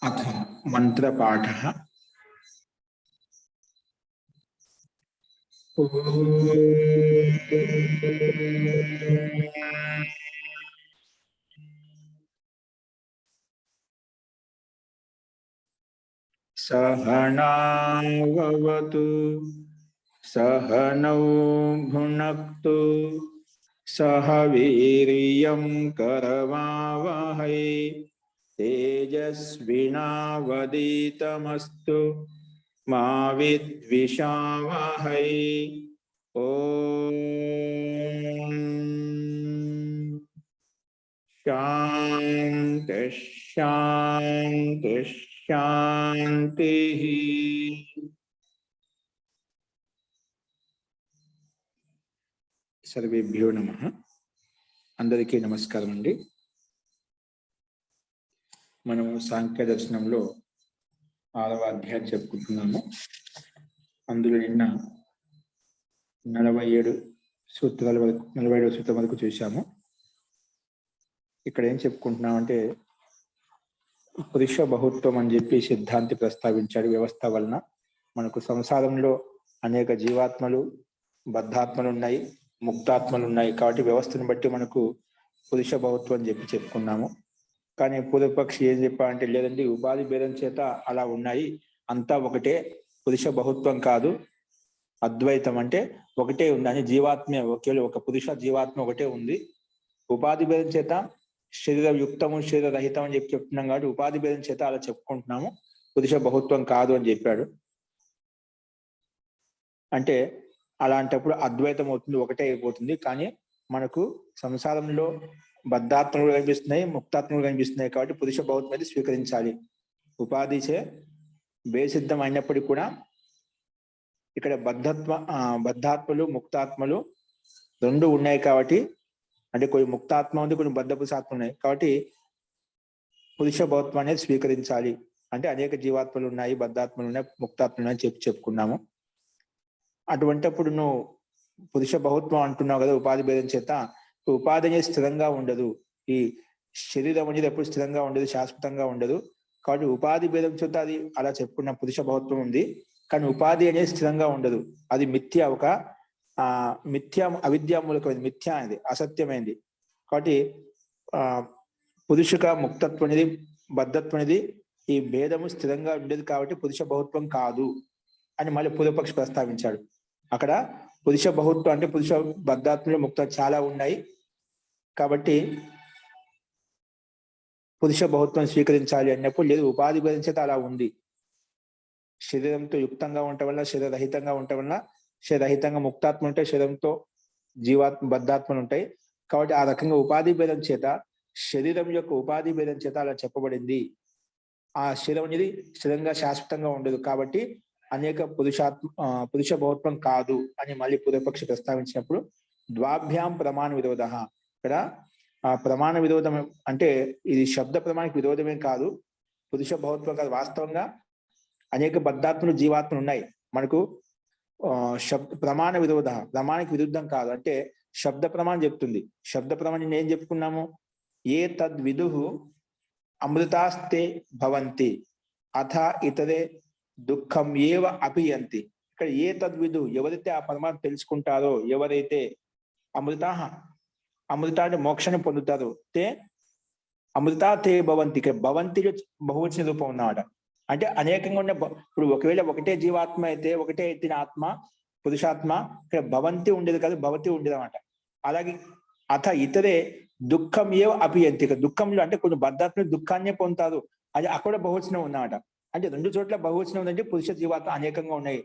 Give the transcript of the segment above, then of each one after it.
अथ मंत्रपाठः। सहनाववतु सहनौ भुनक्तु सह वीर्यं करवावहै तेजस्विनावधीतमस्तु मा विद्विषावहै। ओम शांति शांति शांति। सर्वेभ्यो नमः। अंदरिकी नमस्कारम अंडी। మనము సాంఖ్య దర్శనంలో 6వ అధ్యాయం చెప్పుకుంటున్నాము. అందులో నిన్న 47 సూత్రాల వరకు 47వ సూత్రం వరకు చూశాము. ఇక్కడ ఏం చెప్పుకుంటున్నామంటే పురుష బహుత్వం అని చెప్పి సిద్ధాంతి ప్రస్తావించాడు. వ్యవస్థ వలన మనకు సంసారంలో అనేక జీవాత్మలు, బద్ధాత్మలు ఉన్నాయి, ముక్తాత్మలు ఉన్నాయి. కాబట్టి వ్యవస్థను బట్టి మనకు పురుష బహుత్వం అని చెప్పి చెప్పుకున్నాము. కానీ పూర్వపక్షి ఏం చెప్పాలంటే లేదండి, ఉపాధి భేదం చేత అలా ఉన్నాయి, అంతా ఒకటే, పురుష బహుత్వం కాదు, అద్వైతం అంటే ఒకటే ఉంది అని, జీవాత్మ ఒకే ఒక పురుష జీవాత్మ ఒకటే ఉంది. ఉపాధి భేదం చేత శరీర యుక్తము శరీర రహితం అని చెప్పి చెప్తున్నాం కాబట్టి ఉపాధి భేదం చేత అలా చెప్పుకుంటున్నాము, పురుష బహుత్వం కాదు అని చెప్పాడు. అంటే అలాంటప్పుడు అద్వైతం అవుతుంది, ఒకటే అయిపోతుంది. కానీ మనకు సంసారంలో బద్ధాత్మలు కనిపిస్తున్నాయి, ముక్తాత్మలు కనిపిస్తున్నాయి. కాబట్టి పురుష బహుత్వం అనేది స్వీకరించాలి. ఉపాధిచే బేసిద్ధం అయినప్పటికీ కూడా ఇక్కడ బద్ధాత్మలు ముక్తాత్మలు రెండు ఉన్నాయి. కాబట్టి అంటే కొన్ని ముక్తాత్మ ఉంది, కొన్ని బద్ధపురుషాత్మ ఉన్నాయి. కాబట్టి పురుష బహుత్వం అనేది స్వీకరించాలి. అంటే అనేక జీవాత్మలు ఉన్నాయి, బద్ధాత్మలు ఉన్నాయి, ముక్తాత్మలు ఉన్నాయి చెప్పుకున్నాము. అటువంటిప్పుడు నువ్వు పురుష బహుత్వం అంటున్నావు కదా ఉపాధి భేదం చేత. ఉపాధి అనేది స్థిరంగా ఉండదు. ఈ శరీరం అనేది ఎప్పుడు స్థిరంగా ఉండదు, శాశ్వతంగా ఉండదు. కాబట్టి ఉపాధి భేదం చేత అది అలా చెప్పుకున్న పురుష బహుత్వం ఉంది. కానీ ఉపాధి అనేది స్థిరంగా ఉండదు. అది మిథ్య, ఒక అవిద్యామూలకమైంది, మిథ్య అనేది అసత్యమైంది. కాబట్టి పురుషుక ముక్తత్వం అనేది, బద్ధత్వం అనేది ఈ భేదము స్థిరంగా ఉండేది. కాబట్టి పురుష బహుత్వం కాదు అని మళ్ళీ పూర్వపక్షి ప్రస్తావించాడు. అక్కడ పురుష బహుత్వం అంటే పురుష బద్ధాత్మలు ముక్త చాలా ఉన్నాయి. కాబట్టి పురుష బహుత్వం స్వీకరించాలి అన్నప్పుడు లేదు, ఉపాధి భేదం చేత అలా ఉంది. శరీరంతో యుక్తంగా ఉండటం వల్ల, శరీరరహితంగా ఉండటం వల్ల, శరీరరహితంగా ముక్తాత్మ ఉంటే శరీరంతో జీవాత్మ బద్ధాత్మలు ఉంటాయి. కాబట్టి ఆ రకంగా ఉపాధి భేదం చేత, శరీరం యొక్క ఉపాధి భేదం చేత అలా చెప్పబడింది. ఆ శరీరం అనేది స్థిరంగా శాశ్వతంగా ఉండదు. కాబట్టి అనేక పురుష బహుత్వం కాదు అని మళ్ళీ పూర్వపక్షి ప్రస్తావించినప్పుడు ద్వాభ్యాం ప్రమాణ విరోధ. ఇక్కడ ఆ ప్రమాణ విరోధం అంటే ఇది శబ్ద ప్రమాణిక విరోధమే కాదు, పురుష బహుత్వం కాదు. వాస్తవంగా అనేక బద్ధాత్మలు జీవాత్మలు ఉన్నాయి. మనకు ప్రమాణ విరోధ, ప్రమాణిక విరుద్ధం కాదు. అంటే శబ్ద ప్రమాణం చెప్తుంది. శబ్ద ప్రమాణం ఏం చెప్పుకున్నాము? ఏ తద్విదు అమృతాస్తే భవంతి అథ ఇతరే దుఃఖం ఏవ అపియంతి. ఇక్కడ ఏ తద్విదు, ఎవరైతే ఆ పరమాత్మ తెలుసుకుంటారో, ఎవరైతే అమృతాన్ని మోక్షాన్ని పొందుతారో, తే అమృతా తే భవంతి. ఇక్కడ భవంతిలో బహువచన రూపం ఉన్నమాట. అంటే అనేకంగా ఉన్న, ఇప్పుడు ఒకవేళ ఒకటే జీవాత్మ అయితే, ఒకటే ఎత్తిన ఆత్మ పురుషాత్మ, ఇక్కడ భవంతి ఉండేది కాదు, భవతి ఉండేది అన్నమాట. అలాగే అథ ఇతరే దుఃఖం ఏవ అపియంతి. ఇక దుఃఖంలో అంటే కొన్ని బద్ధాత్మలు దుఃఖాన్నే పొందుతారు, అది అక్కడ బహువచనం ఉన్నమాట. అంటే రెండు చోట్ల బహువచనం ఉందంటే పురుష జీవాత్మ అనేకంగా ఉన్నాయి.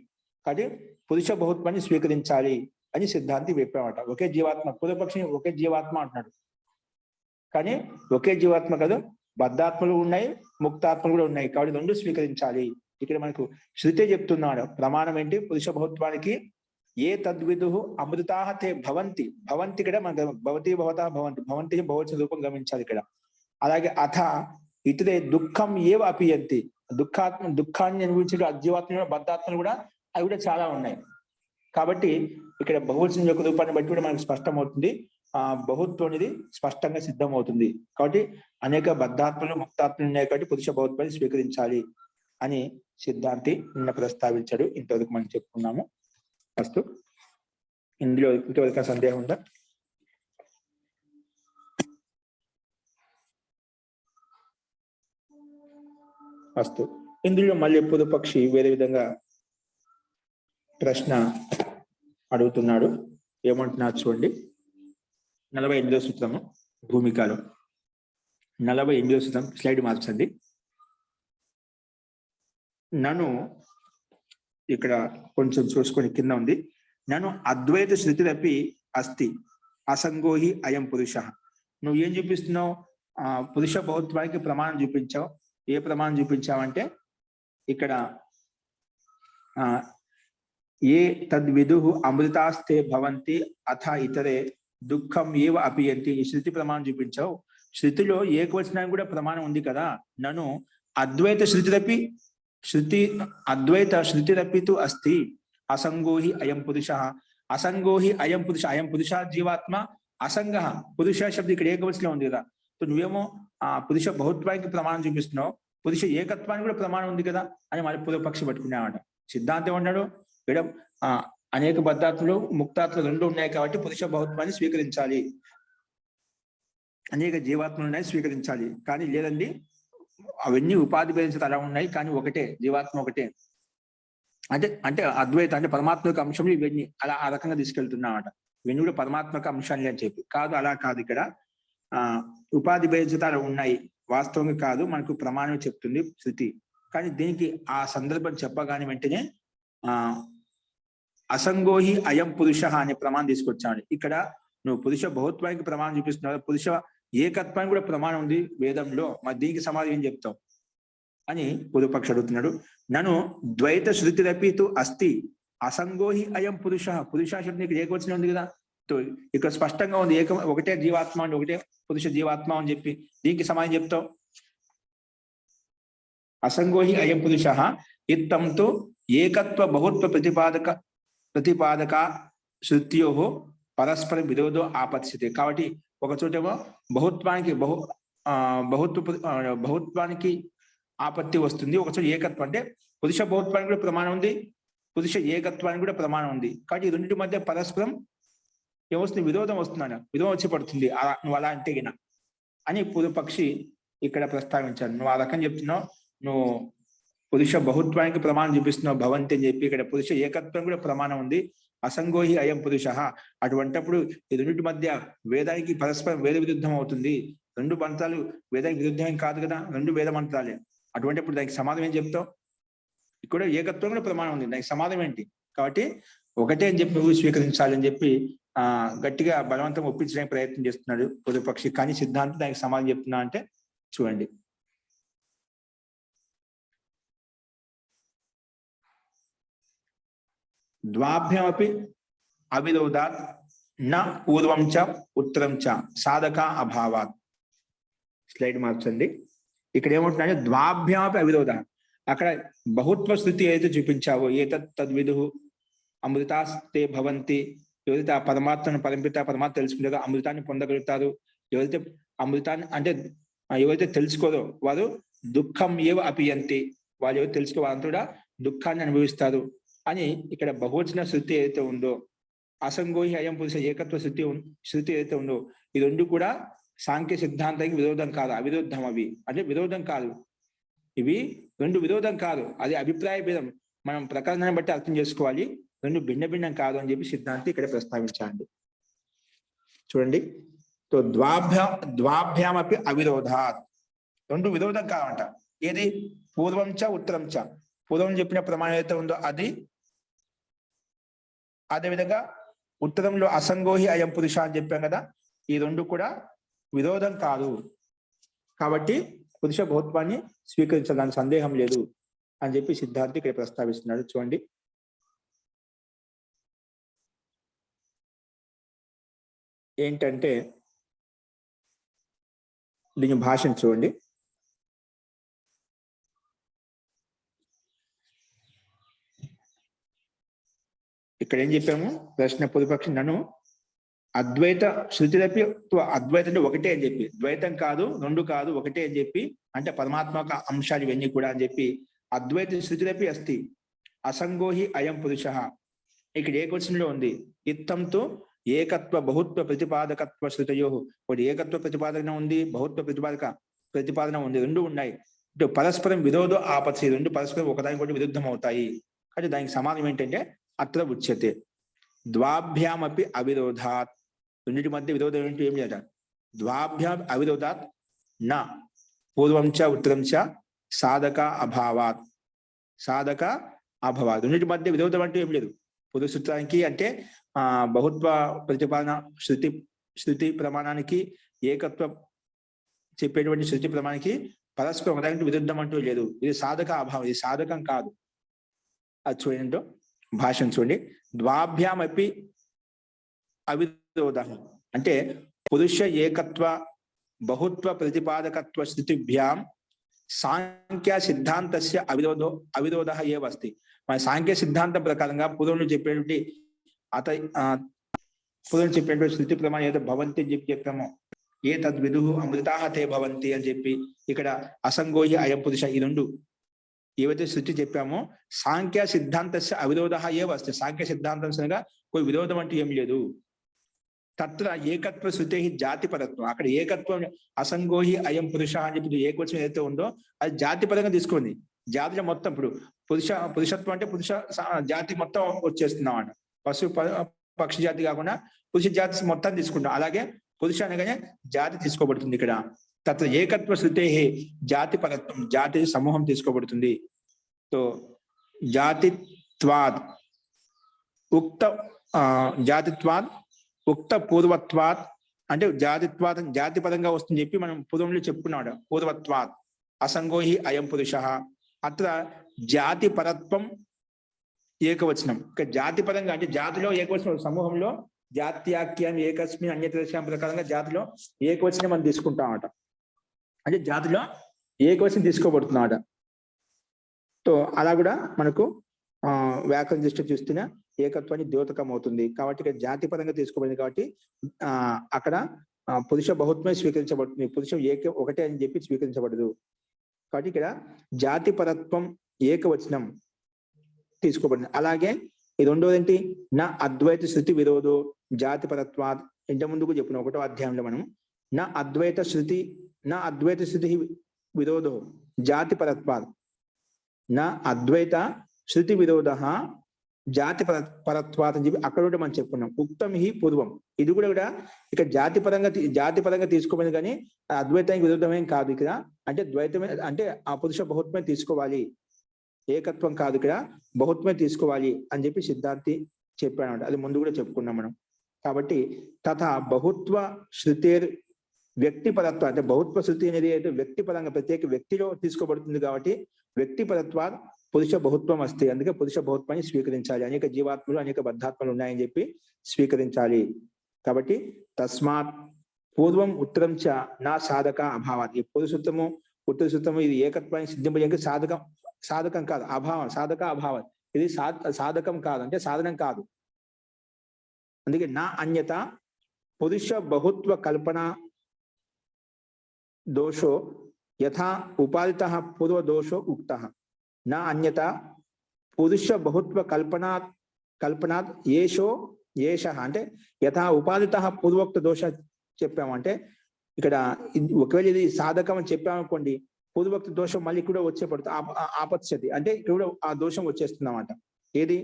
కాబట్టి పురుష బహుత్వాన్ని స్వీకరించాలి అని సిద్ధాంతి చెప్పామట. ఒకే జీవాత్మ, పూర్వపక్షి ఒకే జీవాత్మ అంటున్నాడు. కానీ ఒకే జీవాత్మ కాదు, బద్ధాత్మలు ఉన్నాయి, ముక్తాత్మలు కూడా ఉన్నాయి. కాబట్టి రెండు స్వీకరించాలి. ఇక్కడ మనకు శృతి చెప్తున్నాడు ప్రమాణం ఏంటి? పురుష బహుత్వానికి ఏ తద్విదు అమృతాహ తే భవంతి. భవంతి ఇక్కడ మనకు భవతి భవతా భవంతి, భవంతి బహువచన రూపం గమనించాలి ఇక్కడ. అలాగే అథ ఇతరే దుఃఖం ఏవ అపియంతి. దుఃఖాన్ని అనుభవించే అజీవాత్మలు, బద్ధాత్మలు కూడా అవి కూడా చాలా ఉన్నాయి. కాబట్టి ఇక్కడ బహువచనం యొక్క రూపాన్ని బట్టి కూడా మనకు స్పష్టమవుతుంది బహుత్వం అనేది స్పష్టంగా సిద్ధమవుతుంది. కాబట్టి అనేక బద్ధాత్మలు ముక్తాత్మలు ఉన్నాయి కాబట్టి పురుష బహుత్వాన్ని స్వీకరించాలి అని సిద్ధాంతి నిన్న ప్రస్తావించాడు. ఇంతవరకు మనం చెప్పుకున్నాము. ఫస్ట్ ఇందులో ఇంతవరకు సందేహం ఉందా? అస్తు. ఇందులో మళ్ళీ పూర్వపక్షి వేరే విధంగా ప్రశ్న అడుగుతున్నాడు. ఏమంటున్నారు చూడండి. 48వ సూత్రము భూమికలో 48వ సూత్రం స్లైడ్ మార్చండి. నన్ను ఇక్కడ కొంచెం చూసుకొని కింద ఉంది. నన్ను అద్వైత శృతిరపి అస్తి అసంగోహి అయం పురుష. నువ్వు ఏం చూపిస్తున్నావు? పురుష బహుత్వానికి ప్రమాణం చూపించావు. ఏ ప్రమాణం చూపించావంటే ఇక్కడ ఏ తద్విదు అమృతాస్తే భవంతి అథ ఇతరే దుఃఖం ఏవ అపియంతి. ఈ శృతి ప్రమాణం చూపించావు. శృతిలో ఏకవచనానికి కూడా ప్రమాణం ఉంది కదా. నన్ను అద్వైత శృతిరపితు అస్తి అసంగోహి అయం పురుష. అసంగోహి అయం పురుష. అయం పురుష జీవాత్మ, అసంగ పురుష శబ్దం ఇక్కడ ఏకవచనం ఉంది కదా. నువ్వేమో పురుష బహుత్వానికి ప్రమాణం చూపిస్తున్నావు, పురుష ఏకత్వానికి కూడా ప్రమాణం ఉంది కదా అని మళ్ళీ పూర్వపక్షి పట్టుకున్నామాట. సిద్ధాంతం అన్నాడు ఇక్కడ అనేక బద్ధాత్మలు ముక్తాత్మలు రెండు ఉన్నాయి కాబట్టి పురుష బహుత్వాన్ని స్వీకరించాలి, అనేక జీవాత్మలు ఉన్నాయి స్వీకరించాలి. కానీ లేదండి, అవన్నీ ఉపాధి భేదించడం అలా ఉన్నాయి, కానీ ఒకటే జీవాత్మ ఒకటే. అంటే అద్వైత అంటే పరమాత్మక అంశంలో ఇవన్నీ అలా ఆ రకంగా తీసుకెళ్తున్నామట. ఇవన్నీ కూడా పరమాత్మక అంశాలు అని చెప్పి కాదు, అలా కాదు. ఇక్కడ ఉపాధి భేదించతాలు ఉన్నాయి, వాస్తవంగా కాదు, మనకు ప్రమాణం చెప్తుంది శృతి. కానీ దీనికి ఆ సందర్భం చెప్పగానే వెంటనే అసంగోహి అయం పురుష అనే ప్రమాణం తీసుకొచ్చాడు. ఇక్కడ నువ్వు పురుష బహుత్వానికి ప్రమాణం చూపిస్తున్నావు, పురుష ఏకత్వానికి కూడా ప్రమాణం ఉంది వేదంలో, మరి దీనికి సమాధానం ఏం చెప్తావు అని పూర్వపక్షి అడుగుతున్నాడు. నన్ను ద్వైత శృతి రపితు అస్తి అసంగోహి అయం పురుష. పురుష శబ్దం ఏకవచనం ఉంది కదా, ఇక్కడ స్పష్టంగా ఉంది ఒకటే జీవాత్మ అని, ఒకటే పురుష జీవాత్మ అని చెప్పి దీనికి సమాధానం చెప్తావు. అసంగోహి అయం పురుష ఇత్తంతో ఏకత్వ బహుత్వ ప్రతిపాదక శృత్యో పరస్పర విరోధో ఆపత్స్యతే. కాబట్టి ఒక చోటేమో బహుత్వానికి ఆపత్తి వస్తుంది, ఒక చోట ఏకత్వం. అంటే పురుష బహుత్వానికి కూడా ప్రమాణం ఉంది, పురుష ఏకత్వానికి కూడా ప్రమాణం ఉంది. కాబట్టి ఈ రెండింటి మధ్య పరస్పరం ఏమొస్తుంది? విరోధం వస్తున్నాను, విరోధం వచ్చి పడుతుంది నువ్వు అలా అంటే గిన అని పూర్వపక్షి ఇక్కడ ప్రస్తావించాడు. నువ్వు ఆ రకం చెప్తున్నావు, నువ్వు పురుష బహుత్వానికి ప్రమాణం చూపిస్తున్నావు భవంతి అని చెప్పి. ఇక్కడ పురుష ఏకత్వం కూడా ప్రమాణం ఉంది, అసంగోహి అయం పురుష. అటువంటప్పుడు ఈ రెండింటి మధ్య వేదానికి పరస్పరం వేద విరుద్ధం అవుతుంది. రెండు మంత్రాలు వేదానికి విరుద్ధమేం కాదు కదా, రెండు వేద మంత్రాలే. అటువంటిప్పుడు దానికి సమాధానం ఏం చెప్తావు? ఇక్కడ ఏకత్వం కూడా ప్రమాణం ఉంది, దానికి సమాధానం ఏంటి? కాబట్టి ఒకటే అని చెప్పి నువ్వు స్వీకరించాలి అని చెప్పి గట్టిగా బలవంతం ఒప్పించడానికి ప్రయత్నం చేస్తున్నాడు పూర్వపక్షి. కానీ సిద్ధాంతం దానికి సమాధానం చెప్తున్నా అంటే చూడండి. ద్వాభ్యమపి అవిరోధాత్ న పూర్వం చ ఉత్తరం చ సాధక అభావాత్. స్లైడ్ మార్చండి. ఇక్కడ ఏమంటున్నా, ద్వాభ్యమపి అవిరోధ. అక్కడ బహుత్వ స్థితి ఏదైతే చూపించావో, ఏతత్ తద్విదు అమృతాస్తే భవంతి, ఎవరైతే ఆ పరమాత్మను పరమాత్మ తెలుసుకుంటారో అమృతాన్ని పొందగలుగుతారు. ఎవరైతే అమృతాన్ని అంటే ఎవరైతే తెలుసుకోరో వారు దుఃఖం ఏవ అపియంతి, వాళ్ళు ఎవరు తెలుసుకో వారంతా కూడా దుఃఖాన్ని అనుభవిస్తారు అని ఇక్కడ బహువచన శృతి ఏదైతే ఉందో, అసంగోహి అయం పురుష ఏకత్వ శృతి ఏదైతే ఉందో, ఈ రెండు కూడా సాంఖ్య సిద్ధాంతానికి విరోధం కాదు, అవిరోధం. అవి అంటే విరోధం కాదు, ఇవి రెండు విరోధం కాదు, అది అభిప్రాయ భేదం. మనం ప్రకరణాన్ని బట్టి అర్థం చేసుకోవాలి, రెండు భిన్న భిన్నం కాదు అని చెప్పి సిద్ధాంతి ఇక్కడ ప్రస్తావించండి. చూడండి, ద్వాభ్యామపి అవిరోధాత్, రెండు విరోధం కాదంట. ఏది? పూర్వం చ ఉత్తరం చ. పూర్వం చెప్పిన ప్రమాణం ఏదైతే ఉందో అది, అదేవిధంగా ఉత్తరంలో అసంగోహి అయం పురుష అని చెప్పాం కదా, ఈ రెండు కూడా విరోధం కాదు. కాబట్టి పురుష బహుత్వాన్ని స్వీకరించడానికి సందేహం లేదు అని చెప్పి సిద్ధాంతి ఇక్కడ ప్రస్తావిస్తున్నాడు. చూడండి, ఏంటంటే దీని భాషను చూడండి. ఇక్కడ ఏం చెప్పాము? ప్రశ్న పూర్వపక్షి నన్ను అద్వైత శృతిరపి అద్వైతం అంటే ఒకటే అని చెప్పి, ద్వైతం కాదు రెండు కాదు ఒకటే అని చెప్పి, అంటే పరమాత్మక అంశాలు ఇవన్నీ కూడా అని చెప్పి అద్వైత శృతిరపి అస్తి అసంగోహి అయం పురుష. ఇక్కడ ఏకవచనంలో ఉంది. ఇత్తంతో ఏకత్వ బహుత్వ ప్రతిపాదకత్వ శృతయో. ఒకటి ఏకత్వ ప్రతిపాదన ఉంది, బహుత్వ ప్రతిపాదన ఉంది, రెండు ఉన్నాయి. ఇటు పరస్పరం విరోధో ఆపత్తి, రెండు పరస్పరం ఒకదానికొకటి విరుద్ధం అవుతాయి. అంటే దానికి సమానం ఏంటంటే అత్ర ఉచ్యతే ద్వాభ్యామపి అవిరోధాత్. రెండింటి మధ్య విరోధం ఏంటి? ఏం లేట. ద్వాభ్యాం అవిరోధాత్ నా పూర్వం చ ఉత్తరం చ సాధక అభావాత్. సాధక అభావాత్ రెండింటి మధ్య విరోధం అంటే ఏం లేదు. పురుషత్వానికి అంటే బహుత్వ ప్రతిపాదన శృతి ప్రమాణానికి, ఏకత్వ చెప్పేటువంటి శృతి ప్రమాణానికి పరస్పరం ఒకదానికి విరుద్ధం అంటూ లేదు. ఇది సాధక అభావం, ఇది సాధకం కాదు. అది చూడండి, భాషను చూడండి. ద్వాభ్యామపి అవిరోధ అంటే పురుష ఏకత్వ బహుత్వ ప్రతిపాదకత్వ శృతిభ్యాం సాంఖ్య సిద్ధాంతస్య అవిరోధ ఏవ అస్తి. మన సాంఖ్య సిద్ధాంతం ప్రకారంగా పూర్వంలో చెప్పేటువంటి పూర్వం చెప్పేటువంటి శృతి ప్రమాణం ఏదో భవంతి అని చెప్పి చెప్పామో, ఏ తద్విదు అమృతాహ తే భవంతి అని చెప్పి ఇక్కడ అసంగోహి అయం పురుష, ఈ రెండు ఏవైతే శృతి చెప్పామో సాంఖ్య సిద్ధాంతస్య అవిరోధ ఏవ అస్తి. సాంఖ్య సిద్ధాంతంగా કોઈ విరోధం అంటూ ఏం లేదు. తత్ర ఏకత్వ శృతే జాతిపరత్వం. అక్కడ ఏకత్వం అసంగోహి అయం పురుష అని చెప్పి ఏకవచనం ఏదైతే ఉందో అది జాతిపరంగా తీసుకుంది. జాతిలో మొత్తం ఇప్పుడు పురుషత్వం అంటే పురుష జాతి మొత్తం వచ్చేస్తున్నాం అన్నమాట. పశు పక్షి జాతి కాకుండా పురుష జాతి మొత్తం తీసుకుంటాం. అలాగే పురుష అనగానే జాతి తీసుకోబడుతుంది. ఇక్కడ తత్ర ఏకత్వ శృతే జాతిపరత్వం, జాతి సమూహం తీసుకోబడుతుంది. సో జాతిత్వాద్ ఉక్త జాతిత్వాద్ ఉక్త పూర్వత్వాత్ అంటే జాతిత్వాత్ జాతిపరంగా వస్తుంది చెప్పి మనం పూర్వంలో చెప్పుకున్నాడు. పూర్వత్వాత్ అసంగోహి అయం పురుష. అత్ర జాతి పరత్వం ఏకవచనం. ఇక జాతిపరంగా అంటే జాతిలో ఏకవచనం, సమూహంలో జాత్యాఖ్యం ఏకస్మిన్ అన్యత్రస్యాం ప్రకారంగా జాతిలో ఏకవచనం మనం తీసుకుంటామట. అంటే జాతిలో ఏకవచనం తీసుకోబడుతున్నాడ. సో అలా కూడా మనకు వ్యాకరణ దృష్టి చూస్తున్న ఏకత్వాన్ని ద్యోతకం అవుతుంది. కాబట్టి ఇక్కడ జాతి పరంగా తీసుకోబడింది కాబట్టి అక్కడ పురుష బహుత్వమే స్వీకరించబడుతుంది. పురుషం ఒకటే అని చెప్పి స్వీకరించబడదు. కాబట్టి ఇక్కడ జాతి పరత్వం ఏకవచనం తీసుకోబడింది. అలాగే ఈ రెండోది ఏంటి? నా అద్వైత శృతి విరోధో జాతి పరత్వాద్. ఇంత ముందుకు చెప్పిన 1వ అధ్యాయంలో మనం నా అద్వైత శృతి విరోధో జాతి పరత్వాద్. నా అద్వైత శృతి విరోధ జాతి పరత్వాత్ అని చెప్పి అక్కడ కూడా మనం చెప్పుకున్నాం. ఉక్తం హి పూర్వం. ఇది కూడా ఇక్కడ జాతి పరంగా తీసుకోబడింది కానీ అద్వైతానికి విరుద్ధమేం కాదు. ఇక్కడ అంటే ద్వైతమే అంటే ఆ పురుష బహుత్వమే తీసుకోవాలి, ఏకత్వం కాదు, ఇక్కడ బహుత్వమే తీసుకోవాలి అని చెప్పి సిద్ధాంతి చెప్పాడు. అది ముందు కూడా చెప్పుకున్నాం మనం. కాబట్టి తథా బహుత్వ శృతేర్ వ్యక్తిపరత్వ అంటే బహుత్వ శృతి అనేది అయితే వ్యక్తిపరంగా ప్రత్యేక వ్యక్తిలో తీసుకోబడుతుంది. కాబట్టి వ్యక్తిపరత్వ పురుష బహుత్వం వస్తే అందుకే పురుష బహుత్వాన్ని స్వీకరించాలి. అనేక జీవాత్మలు అనేక బద్ధాత్మలు ఉన్నాయని చెప్పి స్వీకరించాలి. కాబట్టి తస్మాత్ పూర్వం ఉత్తరం చ నా సాధక అభావాత్. ఈ పురుషత్వము ఉత్తర సూత్రము ఇది ఏకత్వాన్ని సిద్ధింపజేయడానికి సాధకం కాదు, అభావం, సాధక అభావం. ఇది సాధకం కాదు, అంటే సాధనం కాదు. అందుకే నా అన్యత పురుష బహుత్వ కల్పన దోషో యథా ఉపాదిత పూర్వ దోషో ఉక్త. నా అన్యత పురుష బహుత్వ కల్పనాత్ ఏష అంటే యథా ఉపాదిత పూర్వోక్త దోష చెప్పామంటే ఇక్కడ ఒకవేళ ఇది సాధకం అని చెప్పామనుకోండి, పూర్వోక్త దోషం మళ్ళీ ఇక్కడ వచ్చే పడుతుంది, ఆపత్సతి అంటే ఇక్కడ ఆ దోషం వచ్చేస్తుంది అన్నమాట. ఏది?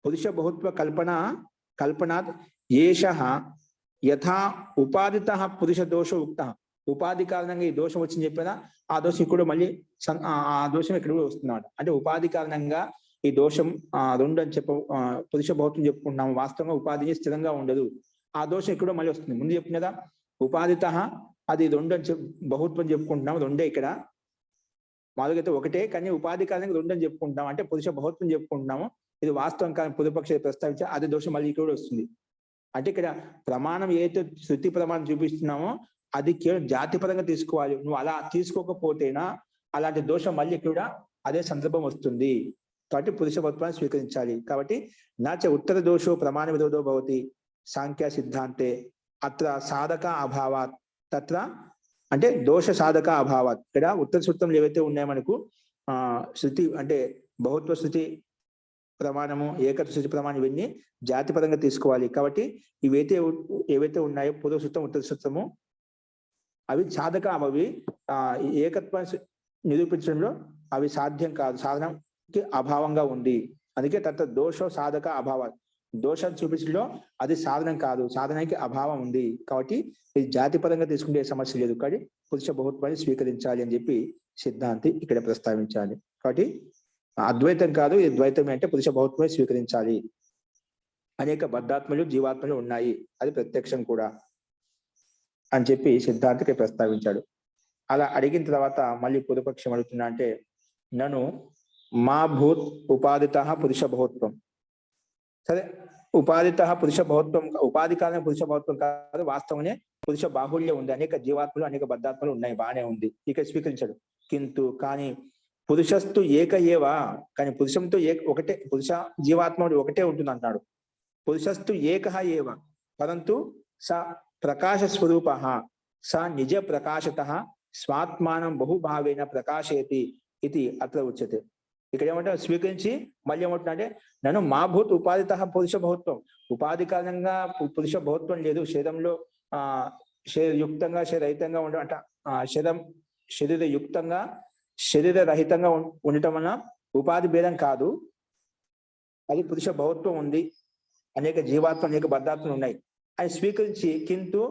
పురుష బహుత్వ కల్పనాత్ ఏష యథా ఉపాదిత పురుష దోష ఉక్త. ఉపాధి కారణంగా ఈ దోషం వచ్చింది చెప్పేదా, ఆ దోషం ఇక్కడ మళ్ళీ ఆ దోషం ఇక్కడ కూడా వస్తుంది అన్నమాట. అంటే ఉపాధి కారణంగా ఈ దోషం రెండు అని పురుష బహుత్వం చెప్పుకుంటున్నాము. వాస్తవంగా ఉపాధి స్థిరంగా ఉండదు, ఆ దోషం ఇక్కడ మళ్ళీ వస్తుంది. ముందు చెప్పిన కదా ఉపాధిత అది రెండు అని బహుత్వం చెప్పుకుంటున్నాము, రెండే ఇక్కడ. మామూలుగా అయితే ఒకటే, కానీ ఉపాధి కారణంగా రెండు అని చెప్పుకుంటున్నాం, అంటే పురుష బహుత్వం చెప్పుకుంటున్నాము. ఇది వాస్తవం కానీ పూర్వపక్ష ప్రస్తావించా అది దోషం మళ్ళీ ఇక్కడ వస్తుంది. అంటే ఇక్కడ ప్రమాణం ఏదైతే శృతి ప్రమాణం చూపిస్తున్నామో అది కేవలం జాతిపరంగా తీసుకోవాలి. నువ్వు అలా తీసుకోకపోతేనా అలాంటి దోషం మళ్ళీ కూడా అదే సందర్భం వస్తుంది. కాబట్టి పురుష బహుత్వాన్ని స్వీకరించాలి. కాబట్టి నాచ ఉత్తర దోషో ప్రమాణ విరోధో భవతి. సాంఖ్య సిద్ధాంతే అత్ర సాధక అభావాత్ తత్ర అంటే దోష సాధక అభావాత్. ఇక్కడ ఉత్తర సూత్రంలో ఏవైతే ఉన్నాయో మనకు శృతి అంటే బహుత్వ శృతి ప్రమాణము, ఏకత్వ శృతి ప్రమాణం ఇవన్నీ జాతిపరంగా తీసుకోవాలి. కాబట్టి ఏవైతే ఉన్నాయో పూర్వ సూత్రం ఉత్తర సూత్రము అవి సాధక అవి ఏకత్వ నిరూపించడంలో అవి సాధ్యం కాదు, సాధనకి అభావంగా ఉంది. అందుకే తత్వ దోష సాధక అభావం, దోషం చూపించడంలో అది సాధనం కాదు, సాధనానికి అభావం ఉంది. కాబట్టి ఇది జాతిపరంగా తీసుకుంటే సమస్య లేదు. కానీ పురుష బహుత్వాన్ని స్వీకరించాలి అని చెప్పి సిద్ధాంతి ఇక్కడ ప్రస్తావించాలి. కాబట్టి అద్వైతం కాదు, ఇది ద్వైతమే అంటే పురుష బహుత్వాన్ని స్వీకరించాలి. అనేక బద్ధాత్మలు జీవాత్మలు ఉన్నాయి, అది ప్రత్యక్షం కూడా అని చెప్పి సిద్ధాంతికి ప్రస్తావించాడు. అలా అడిగిన తర్వాత మళ్ళీ పూర్వపక్షం అడుగుతున్నా అంటే నను మా భూత్ ఉపాధిత పురుష బహుత్వం. సరే, ఉపాధిత పురుష బహుత్వం, ఉపాధి కాలం పురుష బహుత్వం కాదు, వాస్తవమే పురుష బాహుళ్యం ఉంది, అనేక జీవాత్మలు అనేక బద్ధాత్మలు ఉన్నాయి, బాగానే ఉంది, ఇక స్వీకరించాడు. కింటు కానీ పురుషస్తు ఏక ఏవా, కానీ పురుషంతో ఒకటే, పురుష జీవాత్మ ఒకటే ఉంటుంది అంటున్నాడు. పురుషస్తు ఏక ఏవ పరంతు స ప్రకాశ స్వరూప స నిజ ప్రకాశత స్వాత్మానం బహుభావేన ప్రకాశయతి ఇది అత్ర ఉచ్యతే. ఇక్కడ ఏమంటే స్వీకరించి మళ్ళీ ఏమంటున్నా అంటే నన్ను మా భూత్ ఉపాధిత పురుష బహుత్వం, ఉపాధి కారణంగా పురుష బహుత్వం లేదు, శరీరంలో యుక్తంగా శరీరహితంగా ఉండట, శరీరయుక్తంగా శరీరరహితంగా ఉండటం వలన ఉపాధి భేదం కాదు, అది పురుష బహుత్వం ఉంది, అనేక జీవాత్మ అనేక బద్ధాత్మలు ఉన్నాయి అని స్వీకరించి కింటు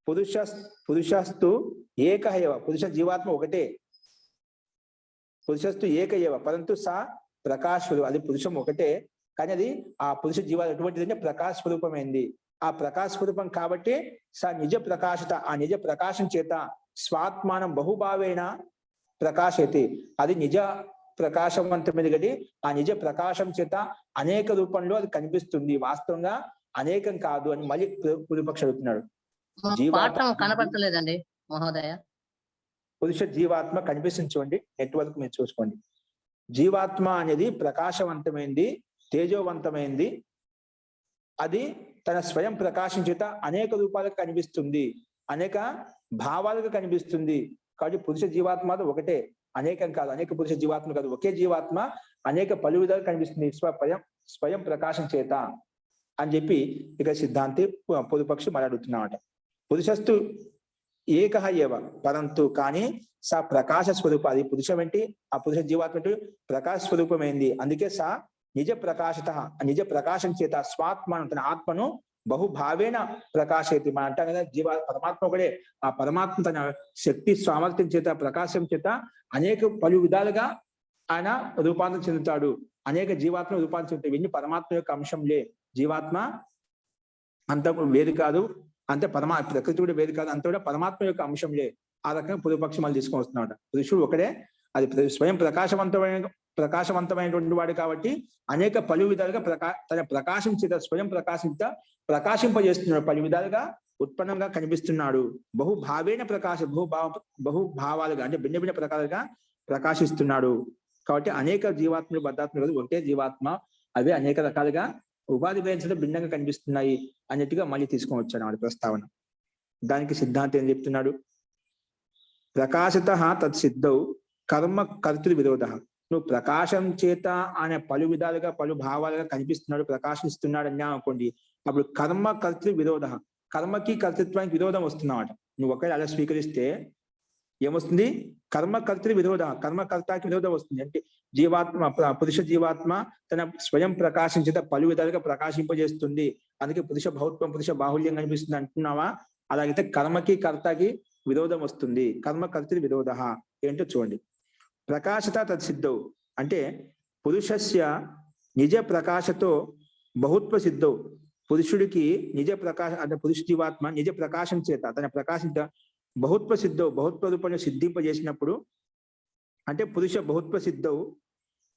పురుషస్తు ఏక ఏవ, పురుష జీవాత్మ ఒకటే, పురుషస్తు ఏక ఏవ పరంతు సా ప్రకాశ స్వరూపం, అది పురుషం ఒకటే కానీ అది ఆ పురుష జీవాలు ఎటువంటిది అంటే ప్రకాశ స్వరూపమైంది. ఆ ప్రకాశ స్వరూపం కాబట్టి స నిజ ప్రకాశత, ఆ నిజ ప్రకాశం చేత స్వాత్మానం బహుభావేన ప్రకాశయతి, అది నిజ ప్రకాశవంతమైనది గడి, ఆ నిజ ప్రకాశం చేత అనేక రూపంలో అది కనిపిస్తుంది, వాస్తవంగా అనేకం కాదు అని మళ్ళీ పూర్వపక్ష అడుగుతున్నాడు. కనపడతలేదండి మహోదయ. పురుష జీవాత్మ కనిపిస్తుంది చూడండి, నెట్వర్క్ మీరు చూసుకోండి. జీవాత్మ అనేది ప్రకాశవంతమైంది, తేజోవంతమైంది, అది తన స్వయం ప్రకాశం చేత అనేక రూపాలకు కనిపిస్తుంది, అనేక భావాలకు కనిపిస్తుంది. కాబట్టి పురుష జీవాత్మ ఒకటే, అనేకం కాదు, అనేక పురుష జీవాత్మ కాదు, ఒకే జీవాత్మ అనేక పలు విధాలు కనిపిస్తుంది స్వయం ప్రకాశం చేత అని చెప్పి ఇక సిద్ధాంతి పూర్వపక్షి మరి అడుగుతున్నమాట. పురుషస్తు ఏక ఏవ పరంతు కానీ స ప్రకాశ స్వరూప, అది పురుషం ఏంటి, ఆ పురుష జీవాత్మ ప్రకాశ స్వరూపమైంది. అందుకే స నిజ ప్రకాశత, నిజ ప్రకాశం చేత స్వాత్మను తన ఆత్మను బహుభావేన ప్రకాశయతి. మనం అంటాం కదా పరమాత్మ ఒకడే, ఆ పరమాత్మ తన శక్తి సామర్థ్యం చేత ప్రకాశం చేత అనేక పలు విధాలుగా ఆయన రూపాంతరం చెందుతాడు, అనేక జీవాత్మ రూపాంతరం చెందుతాయి. ఇవన్నీ పరమాత్మ యొక్క అంశంలే, జీవాత్మ అంత వేరు కాదు, అంతే ప్రకృతి కూడా వేరు కాదు, అంత కూడా పరమాత్మ యొక్క అంశంలే. ఆ రకంగా పూర్వపక్షం మళ్ళీ తీసుకొని వస్తున్నాడు. పురుషుడు ఒకడే, అది స్వయం ప్రకాశవంతమైనటువంటి వాడు కాబట్టి అనేక పలు విధాలుగా తన ప్రకాశం చేత స్వయం ప్రకాశం చేత ప్రకాశింపజేస్తున్నాడు, పలు విధాలుగా ఉత్పన్నంగా కనిపిస్తున్నాడు. బహుభావేన బహుభావాలుగా అంటే భిన్న భిన్న ప్రకారాలుగా ప్రకాశిస్తున్నాడు. కాబట్టి అనేక జీవాత్మలు బద్ధాత్మలు కాదు, ఒకటే జీవాత్మ, అవి అనేక రకాలుగా ఉపాధి భేదంతో భిన్నంగా కనిపిస్తున్నాయి అన్నట్టుగా మళ్ళీ తీసుకొని వచ్చాడు వాడి ప్రస్తావన. దానికి సిద్ధాంతం ఏం చెప్తున్నాడు? ప్రకాశత తత్సిద్ధౌ కర్మ కర్తృ విరోధ. నువ్వు ప్రకాశం చేత అనే పలు విధాలుగా పలు భావాలుగా కనిపిస్తున్నాడు, ప్రకాశిస్తున్నాడు అన్నా అనుకోండి, అప్పుడు కర్మ కర్తృ విరోధ, కర్మకి కర్తృత్వానికి విరోధం వస్తున్నమాట. నువ్వు ఒకవేళ అలా స్వీకరిస్తే ఏమొస్తుంది? కర్మకర్తృ విరోధ, కర్మకర్తకి విరోధం వస్తుంది. అంటే జీవాత్మ పురుష జీవాత్మ తన స్వయం ప్రకాశం చేత పలు విధాలుగా ప్రకాశింపజేస్తుంది, అందుకే పురుష బహుత్వం పురుష బాహుళ్యం కనిపిస్తుంది అంటున్నావా? అలాగైతే కర్మకి కర్తకి విరోధం వస్తుంది. కర్మకర్తృ విరోధ ఏంటో చూడండి. ప్రకాశత తత్సిద్ధౌ అంటే పురుషస్య నిజ ప్రకాశతో బహుత్వ సిద్ధౌ, పురుషుడికి నిజ ప్రకాశ అంటే పురుష జీవాత్మ నిజ ప్రకాశం చేత తన ప్రకాశం బహుత్వ సిద్ధౌ బహుత్వ రూపంలో సిద్ధింపజేసినప్పుడు, అంటే పురుష బహుత్వ సిద్ధౌ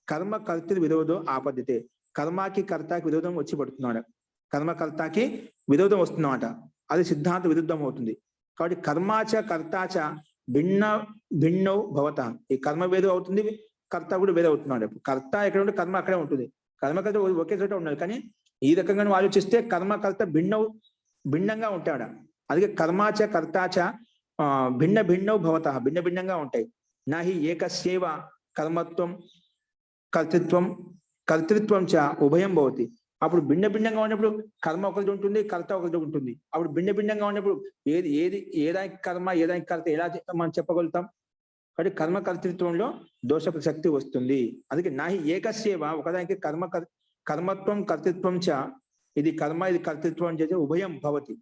కర్మ కర్తృ విరోధం ఆపద్యతే, కర్మకి కర్తకి విరోధం వచ్చి పడుతున్నాడు, కర్మకర్తకి విరోధం వస్తున్నమాట, అది సిద్ధాంత విరుద్ధం అవుతుంది. కాబట్టి కర్మాచ కర్తాచ భిన్నౌ భవత, ఈ కర్మ వేరు అవుతుంది, కర్త కూడా వేరే అవుతున్నాడు. కర్త ఎక్కడ ఉంటే కర్మ అక్కడే ఉంటుంది, కర్మకర్త ఒకే చోట ఉన్నది. కానీ ఈ రకంగా ఆలోచిస్తే కర్మకర్త భిన్నంగా ఉంటాడు. అందుకే కర్మాచ కర్తాచ భిన్న భిన్నౌ భవతః, భిన్న భిన్నంగా ఉంటాయి. నాహి ఏకస్యేవ కర్మత్వం కర్తృత్వం కర్తృత్వం చ ఉభయం భవతి. అప్పుడు భిన్న భిన్నంగా ఉన్నప్పుడు కర్మ ఒకటి ఉంటుంది, కర్త ఒకటి ఉంటుంది. అప్పుడు భిన్న భిన్నంగా ఉన్నప్పుడు ఏదానికి కర్మ ఏదానికి కర్త ఎలా మనం చెప్పగలుగుతాం? కాబట్టి కర్మ కర్తృత్వంలో దోష ప్రసక్తి వస్తుంది. అందుకే నాహి ఏకస్యేవ, ఒకదానికి కర్మత్వం కర్తృత్వం చ, ఇది కర్మ ఇది కర్తృత్వం అని చెప్పి ఉభయం భవతి,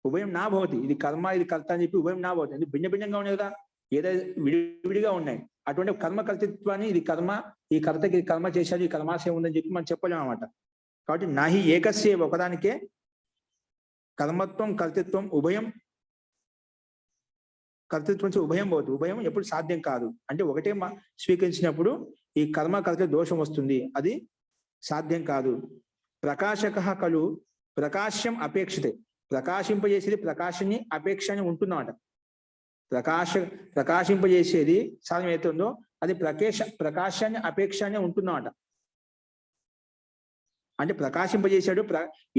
ఉభయం నా భవతి. ఇది కర్మ ఇది కర్త అని చెప్పి ఉభయం నా భవతి. భిన్న భిన్నంగా ఉన్నాయి కదా, ఏదైతే విడివిడిగా ఉన్నాయి. అటువంటి కర్మ కర్తృత్వాన్ని ఇది కర్మ, ఈ కర్తకి కర్మ చేశాడు, ఈ కర్మాశయం ఉందని చెప్పి మనం చెప్పలేము అనమాట. కాబట్టి నాహి ఏకస్య, ఒకదానికే కర్మత్వం కర్తృత్వం ఉభయం, కర్తృత్వం ఉభయం భవతి. ఉభయం ఎప్పుడు సాధ్యం కాదు. అంటే ఒకటే స్వీకరించినప్పుడు ఈ కర్మ కర్త దోషం వస్తుంది, అది సాధ్యం కాదు. ప్రకాశక కలు ప్రకాశ్యం అపేక్షతే, ప్రకాశింపజేసేది ప్రకాశాన్ని అపేక్షని ఉంటున్నమాట. ప్రకాశింపజేసేది సాధనం ఏతుందో అది ప్రకాశాన్ని అపేక్షాన్ని ఉంటున్నమాట. అంటే ప్రకాశింపజేశాడు,